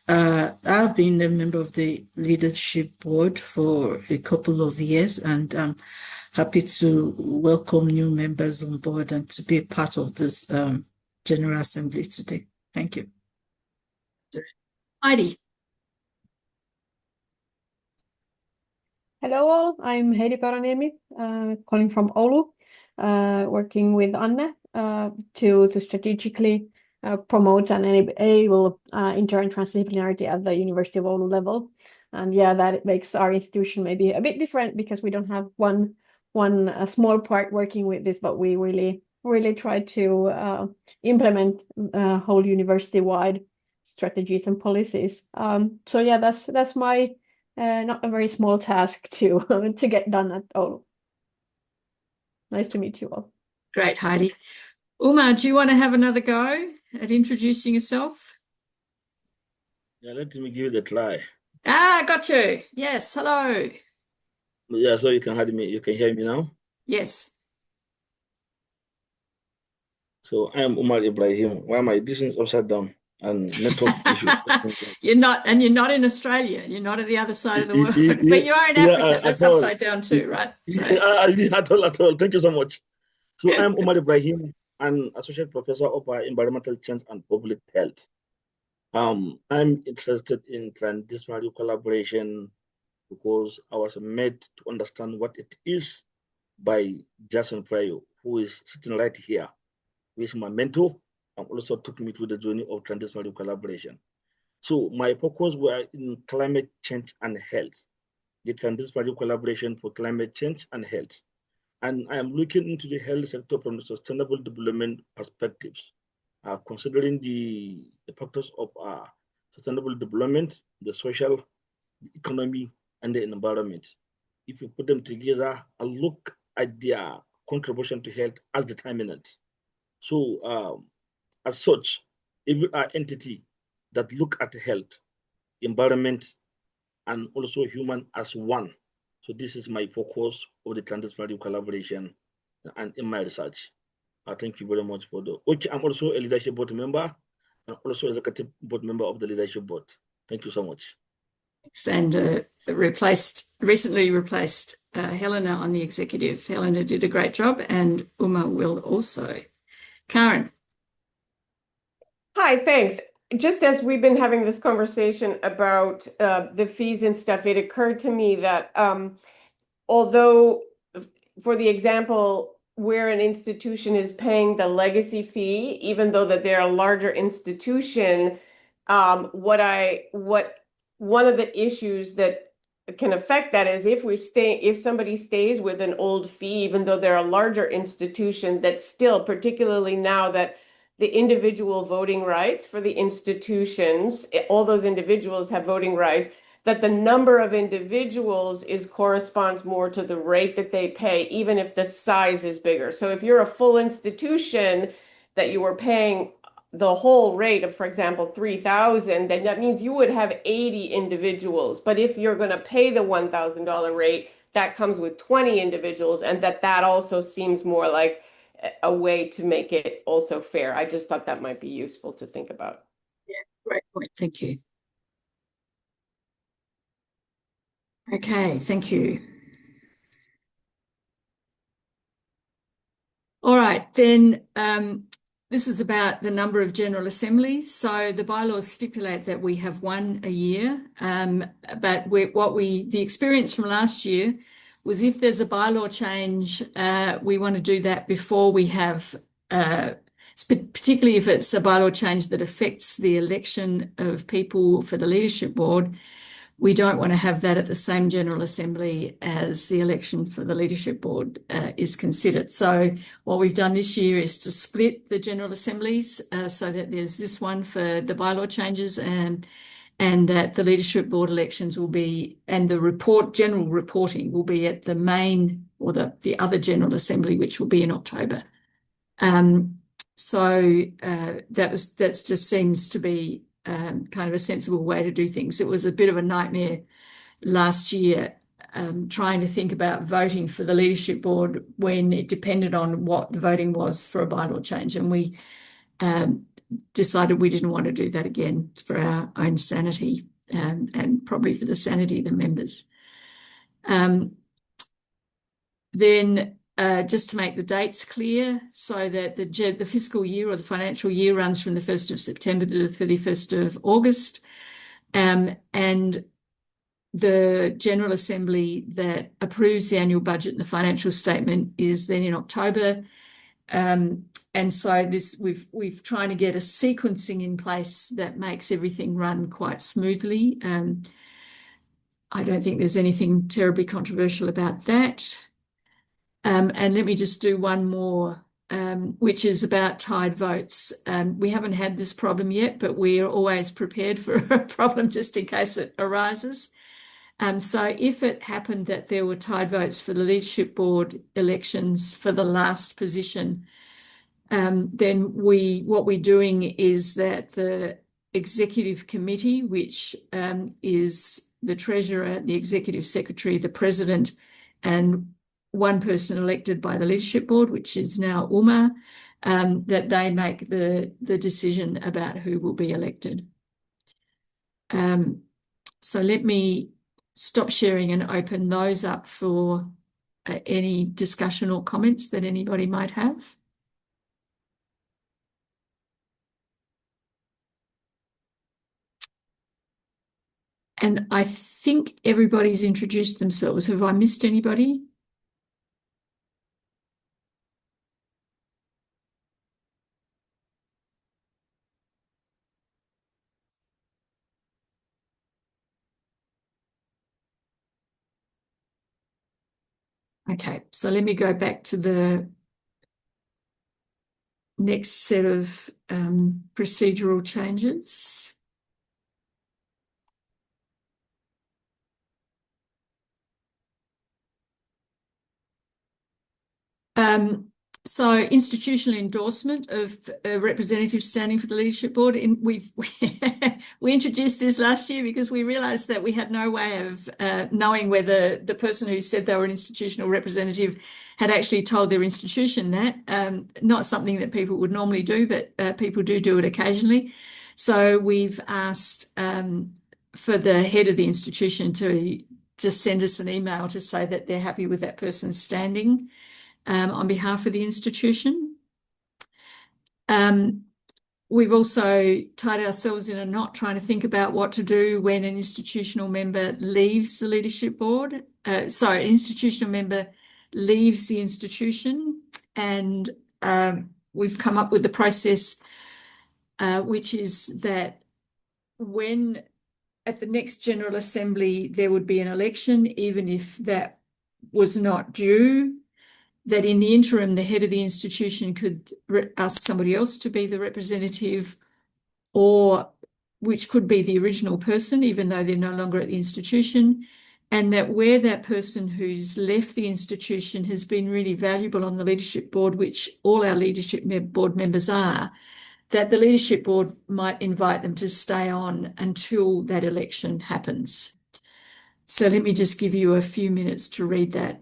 I've been a member of the leadership board for a couple of years, and I'm happy to welcome new members on board and to be a part of this General Assembly today. Thank you. Heidi. Hello all, I'm Heidi Paraniemi, calling from Oulu, working with Anne to strategically promote and enable inter and transdisciplinarity at the University of Oulu level. And yeah, that makes our institution maybe a bit different because we don't have one small part working with this, but we really try to implement whole university-wide strategies and policies. So yeah, that's my not a very small task to get done at all. Nice to meet you all. Great, Heidi. Uma, do you want to have another go at introducing yourself? Yeah, let me give it a try. Got you. Yes, hello. Yeah, so you can hear me now? Yes. So I am Umar Ibrahim. Why am I distance upside down and network issue? You're not in Australia. You're not at the other side of the world, but you are in Africa. That's upside down too, right? So. At all. Thank you so much. So I'm Umar Ibrahim, an associate professor of environmental change and public health. I'm interested in transdisciplinary collaboration because I was made to understand what it is by Jason Pryor, who is sitting right here, who is my mentor, and also took me through the journey of transdisciplinary collaboration. So my focus were in climate change and health, the transdisciplinary collaboration for climate change and health. And I am looking into the health sector from the sustainable development perspectives, considering the factors of sustainable development, the social, the economy, and the environment. If you put them together and look at their contribution to health as determinant. So as such, every entity that look at health, environment, and also human as one. So this is my focus of the transdisciplinary collaboration and in my research. Thank you very much for the. Okay, I'm also a leadership board member and also executive board member of the leadership board. Thank you so much. And recently replaced Helena on the executive. Helena did a great job, and Uma will also. Karen. Hi, thanks. Just as we've been having this conversation about the fees and stuff, it occurred to me that although, for the example, where an institution is paying the legacy fee, even though that they're a larger institution, one of the issues that can affect that is if somebody stays with an old fee, even though they're a larger institution, that's still, particularly now that the individual voting rights for the institutions, all those individuals have voting rights, that the number of individuals corresponds more to the rate that they pay, even if the size is bigger. So if you're a full institution that you were paying the whole rate of, for example, 3,000, then that means you would have 80 individuals. But if you're going to pay the $1,000 rate, that comes with 20 individuals, and that also seems more like a way to make it also fair. I just thought that might be useful to think about. Yeah, great point. Thank you. Okay, thank you. All right, then this is about the number of General Assemblies. So the bylaws stipulate that we have one a year, but the experience from last year was if there's a bylaw change, we want to do that before we have, particularly if it's a bylaw change that affects the election of people for the leadership board. We don't want to have that at the same General Assembly as the election for the leadership board is considered. So what we've done this year is to split the General Assemblies so that there's this one for the bylaw changes and that the leadership board elections will be, and the general reporting will be at the main or the other General Assembly, which will be in October. So that just seems to be kind of a sensible way to do things. It was a bit of a nightmare last year trying to think about voting for the leadership board when it depended on what the voting was for a bylaw change, and we decided we didn't want to do that again for our own sanity and probably for the sanity of the members. Then just to make the dates clear, so that the fiscal year or the financial year runs from the 1st of September to the 31st of August. And the General Assembly that approves the annual budget and the financial statement is then in October. And so we've tried to get a sequencing in place that makes everything run quite smoothly. I don't think there's anything terribly controversial about that. And let me just do one more, which is about tied votes. We haven't had this problem yet, but we are always prepared for a problem just in case it arises. So if it happened that there were tied votes for the leadership board elections for the last position, then what we're doing is that the executive committee, which is the treasurer, the executive secretary, the president, and one person elected by the leadership board, which is now Uma, that they make the decision about who will be elected. So let me stop sharing and open those up for any discussion or comments that anybody might have. And I think everybody's introduced themselves. Have I missed anybody? Okay, so let me go back to the next set of procedural changes. So institutional endorsement of representatives standing for the leadership board. We introduced this last year because we realised that we had no way of knowing whether the person who said they were an institutional representative had actually told their institution that. Not something that people would normally do, but people do it occasionally. So we've asked for the head of the institution to just send us an email to say that they're happy with that person standing on behalf of the institution. We've also tied ourselves in a knot trying to think about what to do when an institutional member leaves the leadership board. An institutional member leaves the institution, and we've come up with the process, which is that when at the next General Assembly there would be an election, even if that was not due, that in the interim, the head of the institution could ask somebody else to be the representative, or which could be the original person, even though they're no longer at the institution, and that where that person who's left the institution has been really valuable on the leadership board, which all our leadership board members are, that the leadership board might invite them to stay on until that election happens. So let me just give you a few minutes to read that.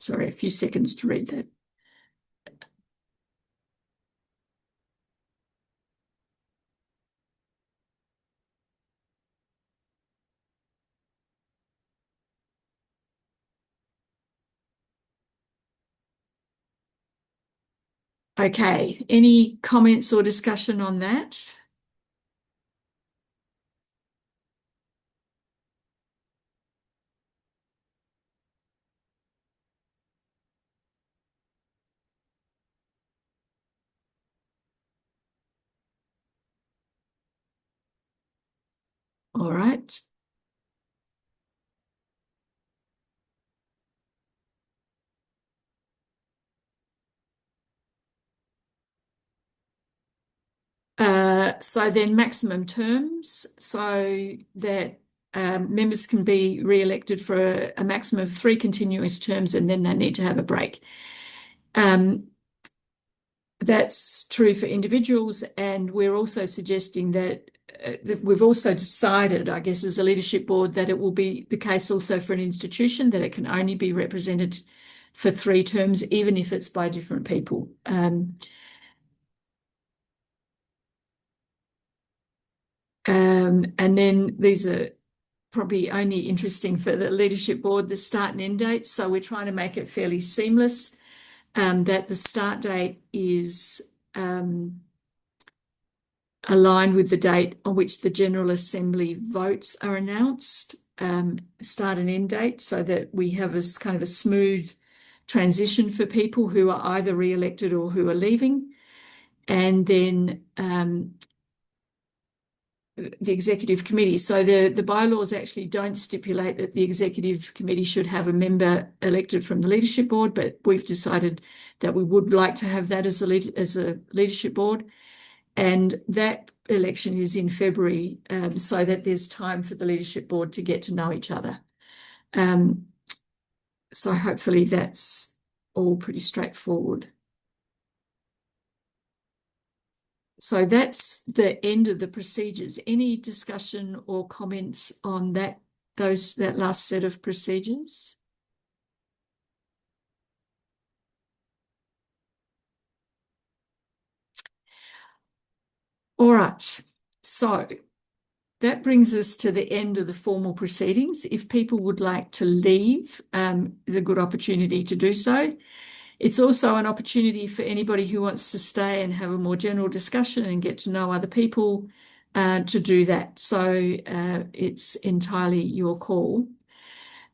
Sorry, a few seconds to read that. Okay, any comments or discussion on that? All right. So then maximum terms, so that members can be re-elected for a maximum of 3 continuous terms, and then they need to have a break. That's true for individuals, and we're also suggesting that we've also decided, I guess, as a leadership board, that it will be the case also for an institution, that it can only be represented for 3 terms, even if it's by different people. And then these are probably only interesting for the leadership board, the start and end dates. So we're trying to make it fairly seamless, that the start date is aligned with the date on which the General Assembly votes are announced, start and end date, so that we have a kind of a smooth transition for people who are either re-elected or who are leaving. And then the executive committee. So the bylaws actually don't stipulate that the executive committee should have a member elected from the leadership board, but we've decided that we would like to have that as a leadership board. And that election is in February, so that there's time for the leadership board to get to know each other. So hopefully that's all pretty straightforward. So that's the end of the procedures. Any discussion or comments on that last set of procedures? All right. So that brings us to the end of the formal proceedings. If people would like to leave, it's a good opportunity to do so. It's also an opportunity for anybody who wants to stay and have a more general discussion and get to know other people to do that. So it's entirely your call.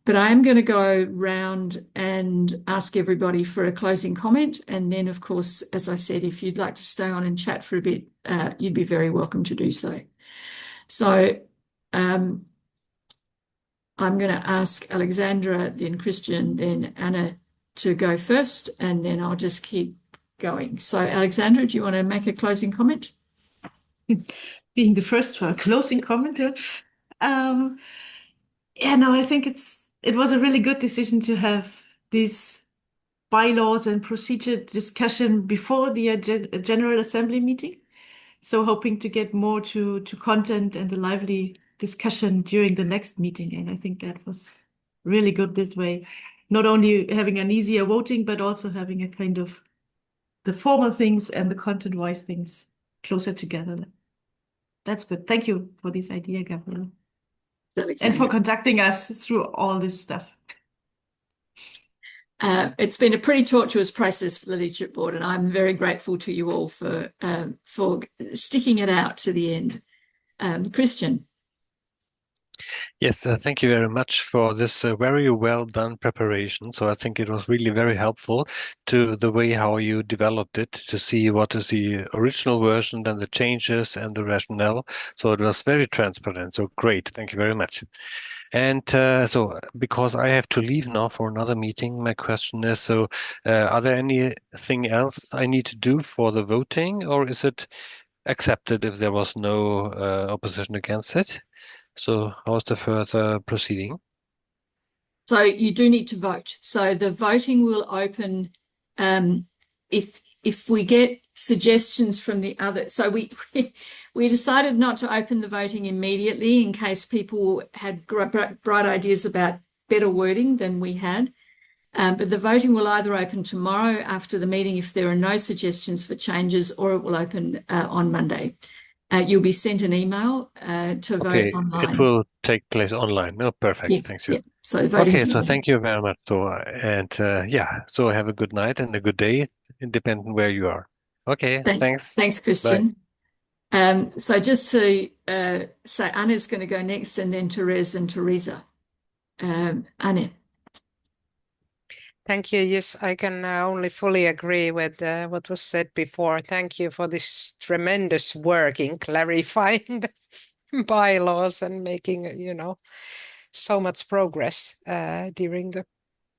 But I am going to go round and ask everybody for a closing comment. And then, of course, as I said, if you'd like to stay on and chat for a bit, you'd be very welcome to do so. So I'm going to ask Alexandra, then Christian, then Anna to go first, and then I'll just keep going. So Alexandra, do you want to make a closing comment? Being the first for a closing comment. I think it was a really good decision to have these bylaws and procedure discussion before the General Assembly meeting. So hoping to get more to content and the lively discussion during the next meeting. And I think that was really good this way. Not only having an easier voting, but also having a kind of the formal things and the content-wise things closer together. That's good. Thank you for this idea, Gabrielle. And for conducting us through all this stuff. It's been a pretty tortuous process for the leadership board, and I'm very grateful to you all for sticking it out to the end. Christian. Yes, thank you very much for this very well done preparation. So I think it was really very helpful to the way how you developed it, to see what is the original version, then the changes and the rationale. So it was very transparent. So great. Thank you very much. And so because I have to leave now for another meeting, my question is, so are there anything else I need to do for the voting, or is it accepted if there was no opposition against it? So how's the further proceeding? So you do need to vote. So the voting will open if if we get suggestions from the other, so we decided not to open the voting immediately in case people had bright ideas about better wording than we had. But the voting will either open tomorrow after the meeting if there are no suggestions for changes, or it will open on Monday. You'll be sent an email to vote online. It will take place online. Oh, perfect. Yeah, Thanks you. yeah. So voting. Okay, so thank you very much. So, and yeah, so have a good night and a good day, independent where you are. Okay, thanks. Thanks, Christian. So just to say, Anna's going to go next, and then Therese and Teresa. Anna. Thank you. Yes, I can only fully agree with what was said before. Thank you for this tremendous work in clarifying the bylaws and making, so much progress during the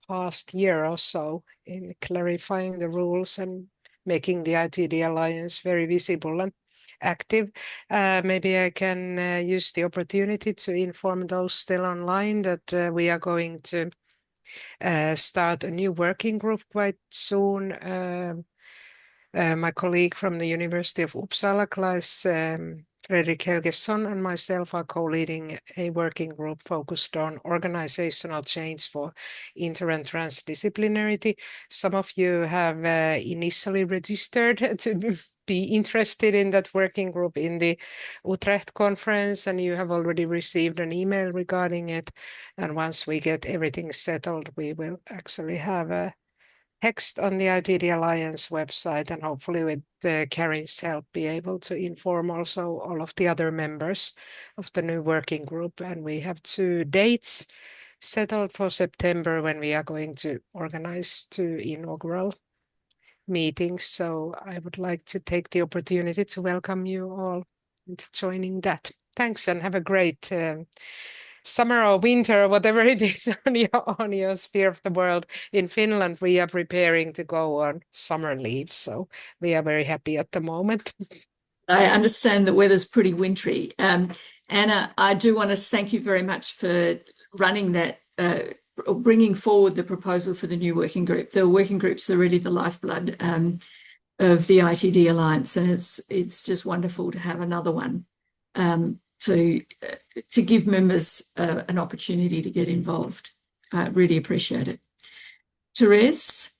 past year or so in clarifying the rules and making the ITD Alliance very visible and active. Maybe I can use the opportunity to inform those still online that we are going to start a new working group quite soon. My colleague from the University of Uppsala, Claes Fredrik Helgesson, and myself are co-leading a working group focused on organizational change for inter and transdisciplinarity. Some of you have initially registered to be interested in that working group in the Utrecht conference, and you have already received an email regarding it. And once we get everything settled, we will actually have a text on the ITD Alliance website, and hopefully with Karin's help be able to inform also all of the other members of the new working group. And we have 2 dates settled for September when we are going to organize 2 inaugural meetings. So I would like to take the opportunity to welcome you all into joining that. Thanks, and have a great summer or winter or whatever it is on your sphere of the world. In Finland, we are preparing to go on summer leave, so we are very happy at the moment. I understand the weather's pretty wintry. Anna, I do want to thank you very much for running that, bringing forward the proposal for the new working group. The working groups are really the lifeblood of the ITD Alliance, and it's just wonderful to have another one to give members an opportunity to get involved. I really appreciate it. Therese?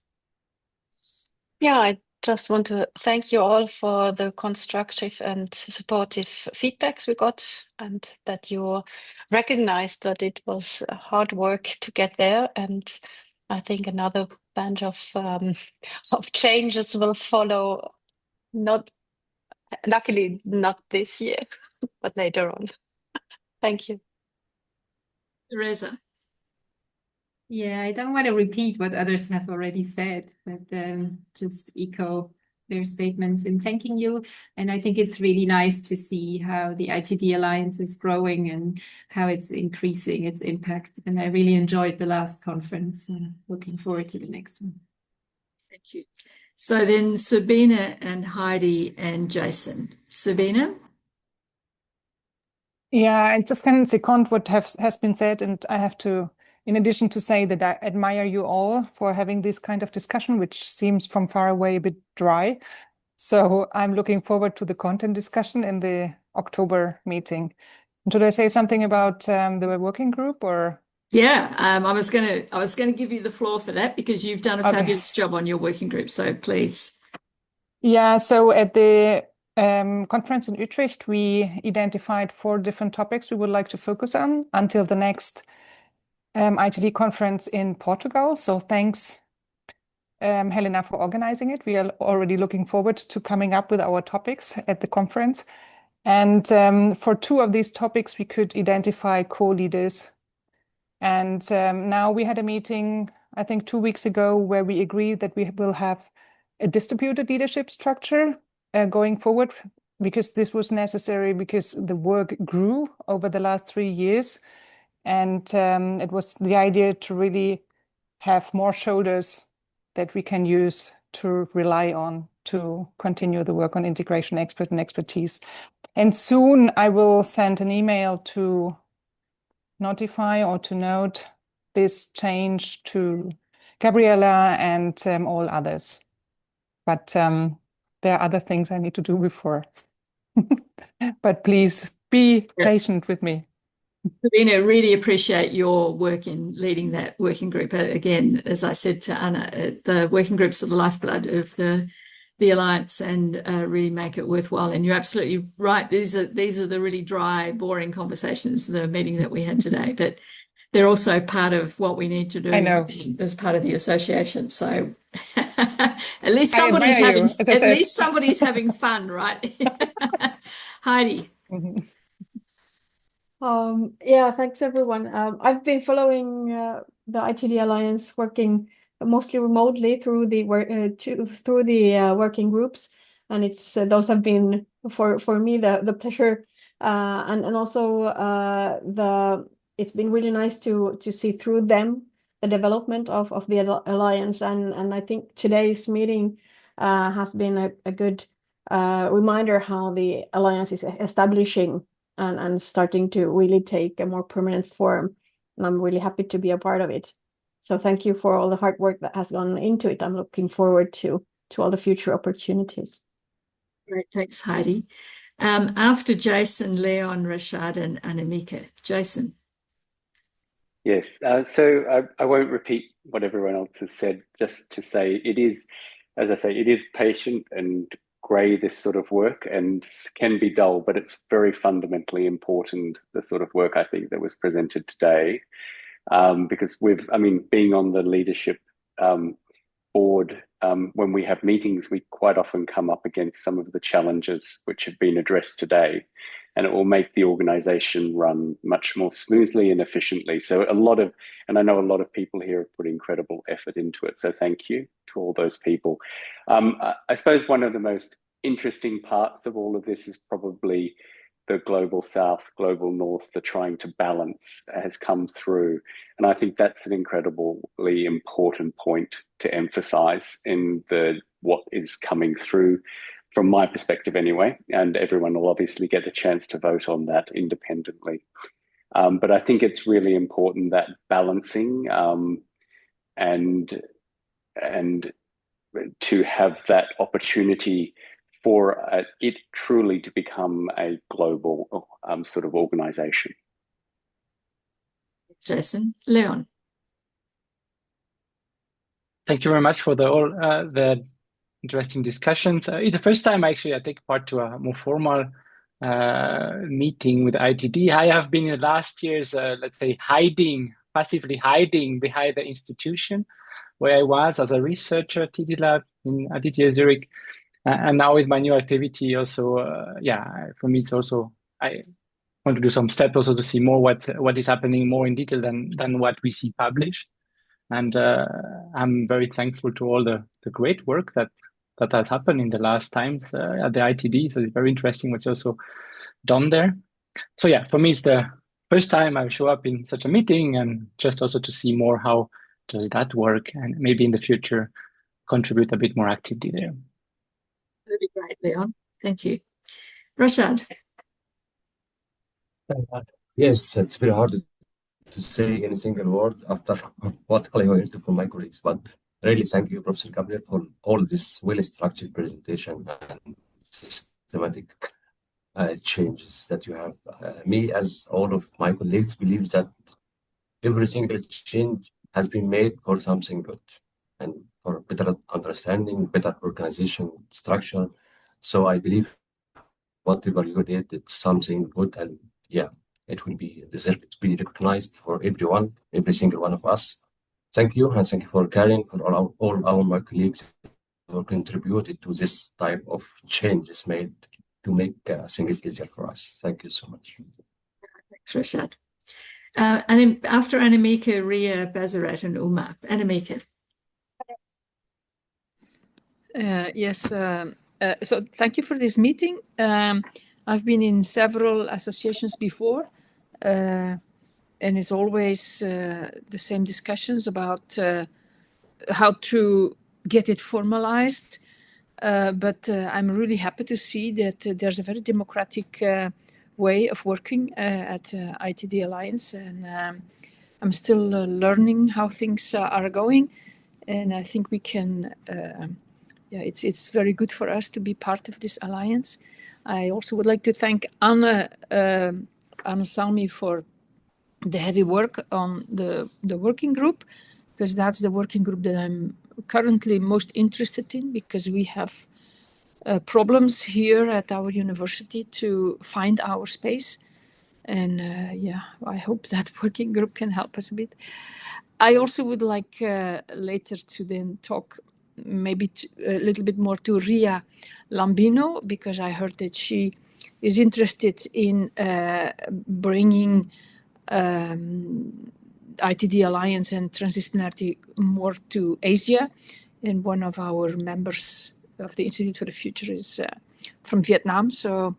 Yeah, I just want to thank you all for the constructive and supportive feedbacks we got, and that you recognized that it was hard work to get there. And I think another bunch of changes will follow, luckily not this year, but later on. Thank you. Teresa? Yeah, I don't want to repeat what others have already said, but just echo their statements in thanking you. And I think it's really nice to see how the ITD Alliance is growing and how it's increasing its impact. And I really enjoyed the last conference, and looking forward to the next one. Thank you. So then Sabina and Heidi and Jason. Sabina? Yeah, I just can second what has been said, and I have to, in addition, to say that I admire you all for having this kind of discussion, which seems from far away a bit dry. So I'm looking forward to the content discussion in the October meeting. Should I say something about the working group, or? Yeah, I was gonna give you the floor for that, because you've done a fabulous job on your working group. So please. Yeah, so at the conference in Utrecht, we identified 4 different topics we would like to focus on until the next ITD conference in Portugal. So thanks, Helena, for organizing it. We are already looking forward to coming up with our topics at the conference. And for 2 of these topics, we could identify co-leaders. And now we had a meeting, I think 2 weeks ago, where we agreed that we will have a distributed leadership structure going forward, because this was necessary because the work grew over the last 3 years. And it was the idea to really have more shoulders that we can use to rely on to continue the work on integration and expertise. And soon I will send an email to notify or to note this change to Gabriela and all others. but there are other things I need to do before. But please be patient with me. Sabina, really appreciate your work in leading that working group. Again, as I said to Anna, the working groups are the lifeblood of the Alliance and really make it worthwhile. And you're absolutely right. These are the really dry, boring conversations, the meeting that we had today. But they're also part of what we need to do as part of the association. So at least somebody's having fun, right? Heidi. Yeah, thanks everyone. I've been following the ITD Alliance, working mostly remotely through the working groups, and it's those have been for me the pleasure, and also it's been really nice to see through them the development of the Alliance, and I think today's meeting has been a good reminder how the Alliance is establishing and starting to really take a more permanent form. And I'm really happy to be a part of it. So thank you for all the hard work that has gone into it. I'm looking forward to all the future opportunities. Great, thanks, Heidi. After Jason, Leon, Rashad, and Annemieke. Jason. Yes, so I won't repeat what everyone else has said, just to say it is, as I say, it is patient and grey, this sort of work, and can be dull, but it's very fundamentally important, the sort of work I think that was presented today, because being on the leadership board, when we have meetings, we quite often come up against some of the challenges which have been addressed today, and it will make the organization run much more smoothly and efficiently. So and I know a lot of people here have put incredible effort into it. So thank you to all those people. I suppose one of the most interesting parts of all of this is probably the global south, global north, the trying to balance has come through. And I think that's an incredibly important point to emphasize in what is coming through from my perspective anyway, and everyone will obviously get the chance to vote on that independently. But I think it's really important that balancing and to have that opportunity for it truly to become a global sort of organization. Jason. Leon. Thank you very much for the interesting discussions. It's the first time actually I take part to a more formal meeting with ITD. I have been in the last years, let's say, passively hiding behind the institution where I was as a researcher at TD Lab in ITD Zurich. And now with my new activity also, for me it's also, I want to do some steps also to see more what is happening more in detail than what we see published. And I'm very thankful to all the great work that has happened in the last times at the ITD. So it's very interesting what's also done there. So yeah, for me, it's the first time I show up in such a meeting, and just also to see more how does that work, and maybe in the future contribute a bit more actively there. That'd be great, Leon. Thank you. Rashad. Yes, it's very hard to say any single word after what I heard from my colleagues, but really thank you, Professor Gabriel, for all this well-structured presentation and systematic changes that you have. Me, as all of my colleagues, believe that every single change has been made for something good and for better understanding, better organization structure. So I believe whatever you did, it's something good, and yeah, it will be deserved to be recognized for everyone, every single one of us. Thank you, and thank you for Karen, for all my colleagues who contributed to this type of changes made to make things easier for us. Thank you so much. Thanks, Rashad. And after Annemieke, Ria, Bazarat, and Uma. Annemieke. Yes, so thank you for this meeting. I've been in several associations before, and it's always the same discussions about how to get it formalized. But I'm really happy to see that there's a very democratic way of working at ITD Alliance, and I'm still learning how things are going, and I think we can it's very good for us to be part of this alliance. I also would like to thank Anne Salmi for the heavy work on the working group, because that's the working group that I'm currently most interested in, because we have problems here at our university to find our space. And yeah, I hope that working group can help us a bit. I also would like later to then talk maybe a little bit more to Ria Lambino, because I heard that she is interested in bringing ITD Alliance and Transdisciplinarity more to Asia. And one of our members of the Institute for the Future is from Vietnam. So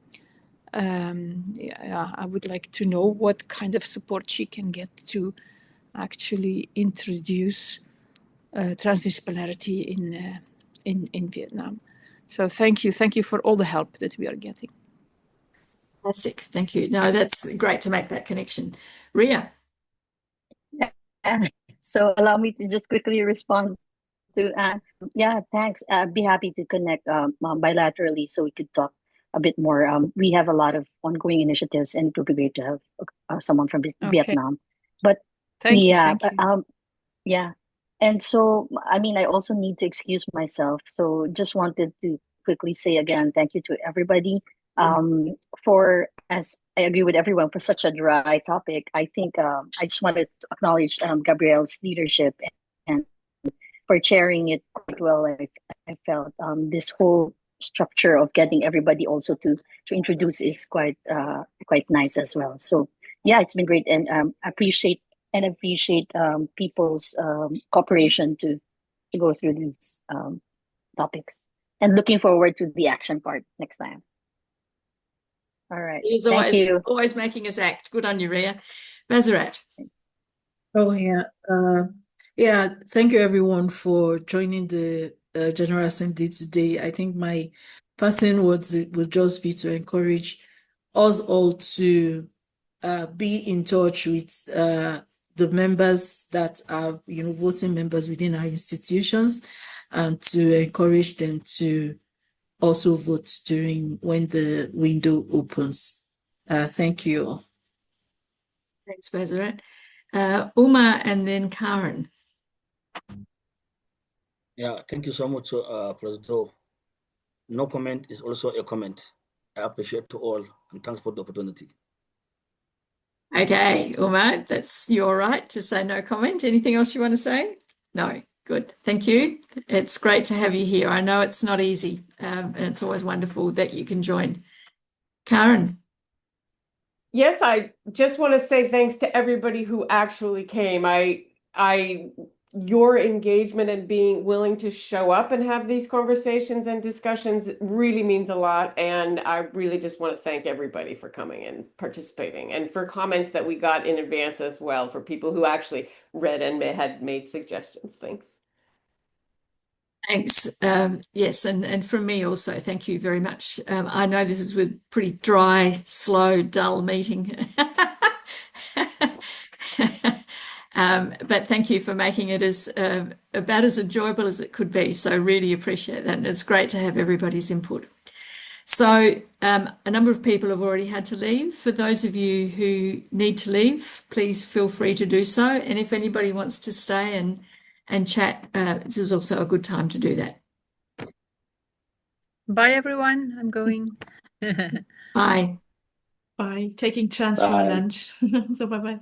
yeah, I would like to know what kind of support she can get to actually introduce transdisciplinarity in Vietnam. So thank you for all the help that we are getting. Fantastic, thank you. No, that's great to make that connection. Ria. So allow me to just quickly respond to yeah, thanks. I'd be happy to connect bilaterally so we could talk a bit more. We have a lot of ongoing initiatives, and it would be great to have someone from Vietnam. But thank you. Yeah. And so, I mean, I also need to excuse myself. So just wanted to quickly say again, thank you to everybody for, as I agree with everyone, for such a dry topic. I think I just wanted to acknowledge Gabrielle's leadership and for chairing it quite well. I felt this whole structure of getting everybody also to introduce is quite nice as well. So yeah, it's been great, and appreciate people's cooperation to go through these topics, and looking forward to the action part next time. All right. He's always making us act. Good on you, Ria. Bazarat. Oh, yeah. Yeah, thank you everyone for joining the General Assembly today. I think my passing words would just be to encourage us all to be in touch with the members that are, voting members within our institutions, and to encourage them to also vote when the window opens. Thank you. Thanks, Bazarat. Uma and then Karen. Yeah, thank you so much, President. No comment is also a comment. I appreciate to all, and thanks for the opportunity. Okay, Uma, that's your right to say no comment. Anything else you want to say? No. Good. Thank you. It's great to have you here. I know it's not easy, and it's always wonderful that you can join. Karen. Yes, I just want to say thanks to everybody who actually came. Your engagement and being willing to show up and have these conversations and discussions really means a lot. And I really just want to thank everybody for coming and participating, and for comments that we got in advance as well, for people who actually read and had made suggestions. Thanks. Thanks. Yes, and from me also, thank you very much. I know this is a pretty dry, slow, dull meeting. But thank you for making it about as enjoyable as it could be. So really appreciate that. And it's great to have everybody's input. So a number of people have already had to leave. For those of you who need to leave, please feel free to do so. And if anybody wants to stay and chat, this is also a good time to do that. Bye, everyone. I'm going. Bye. Bye. Taking chance for lunch. So bye-bye.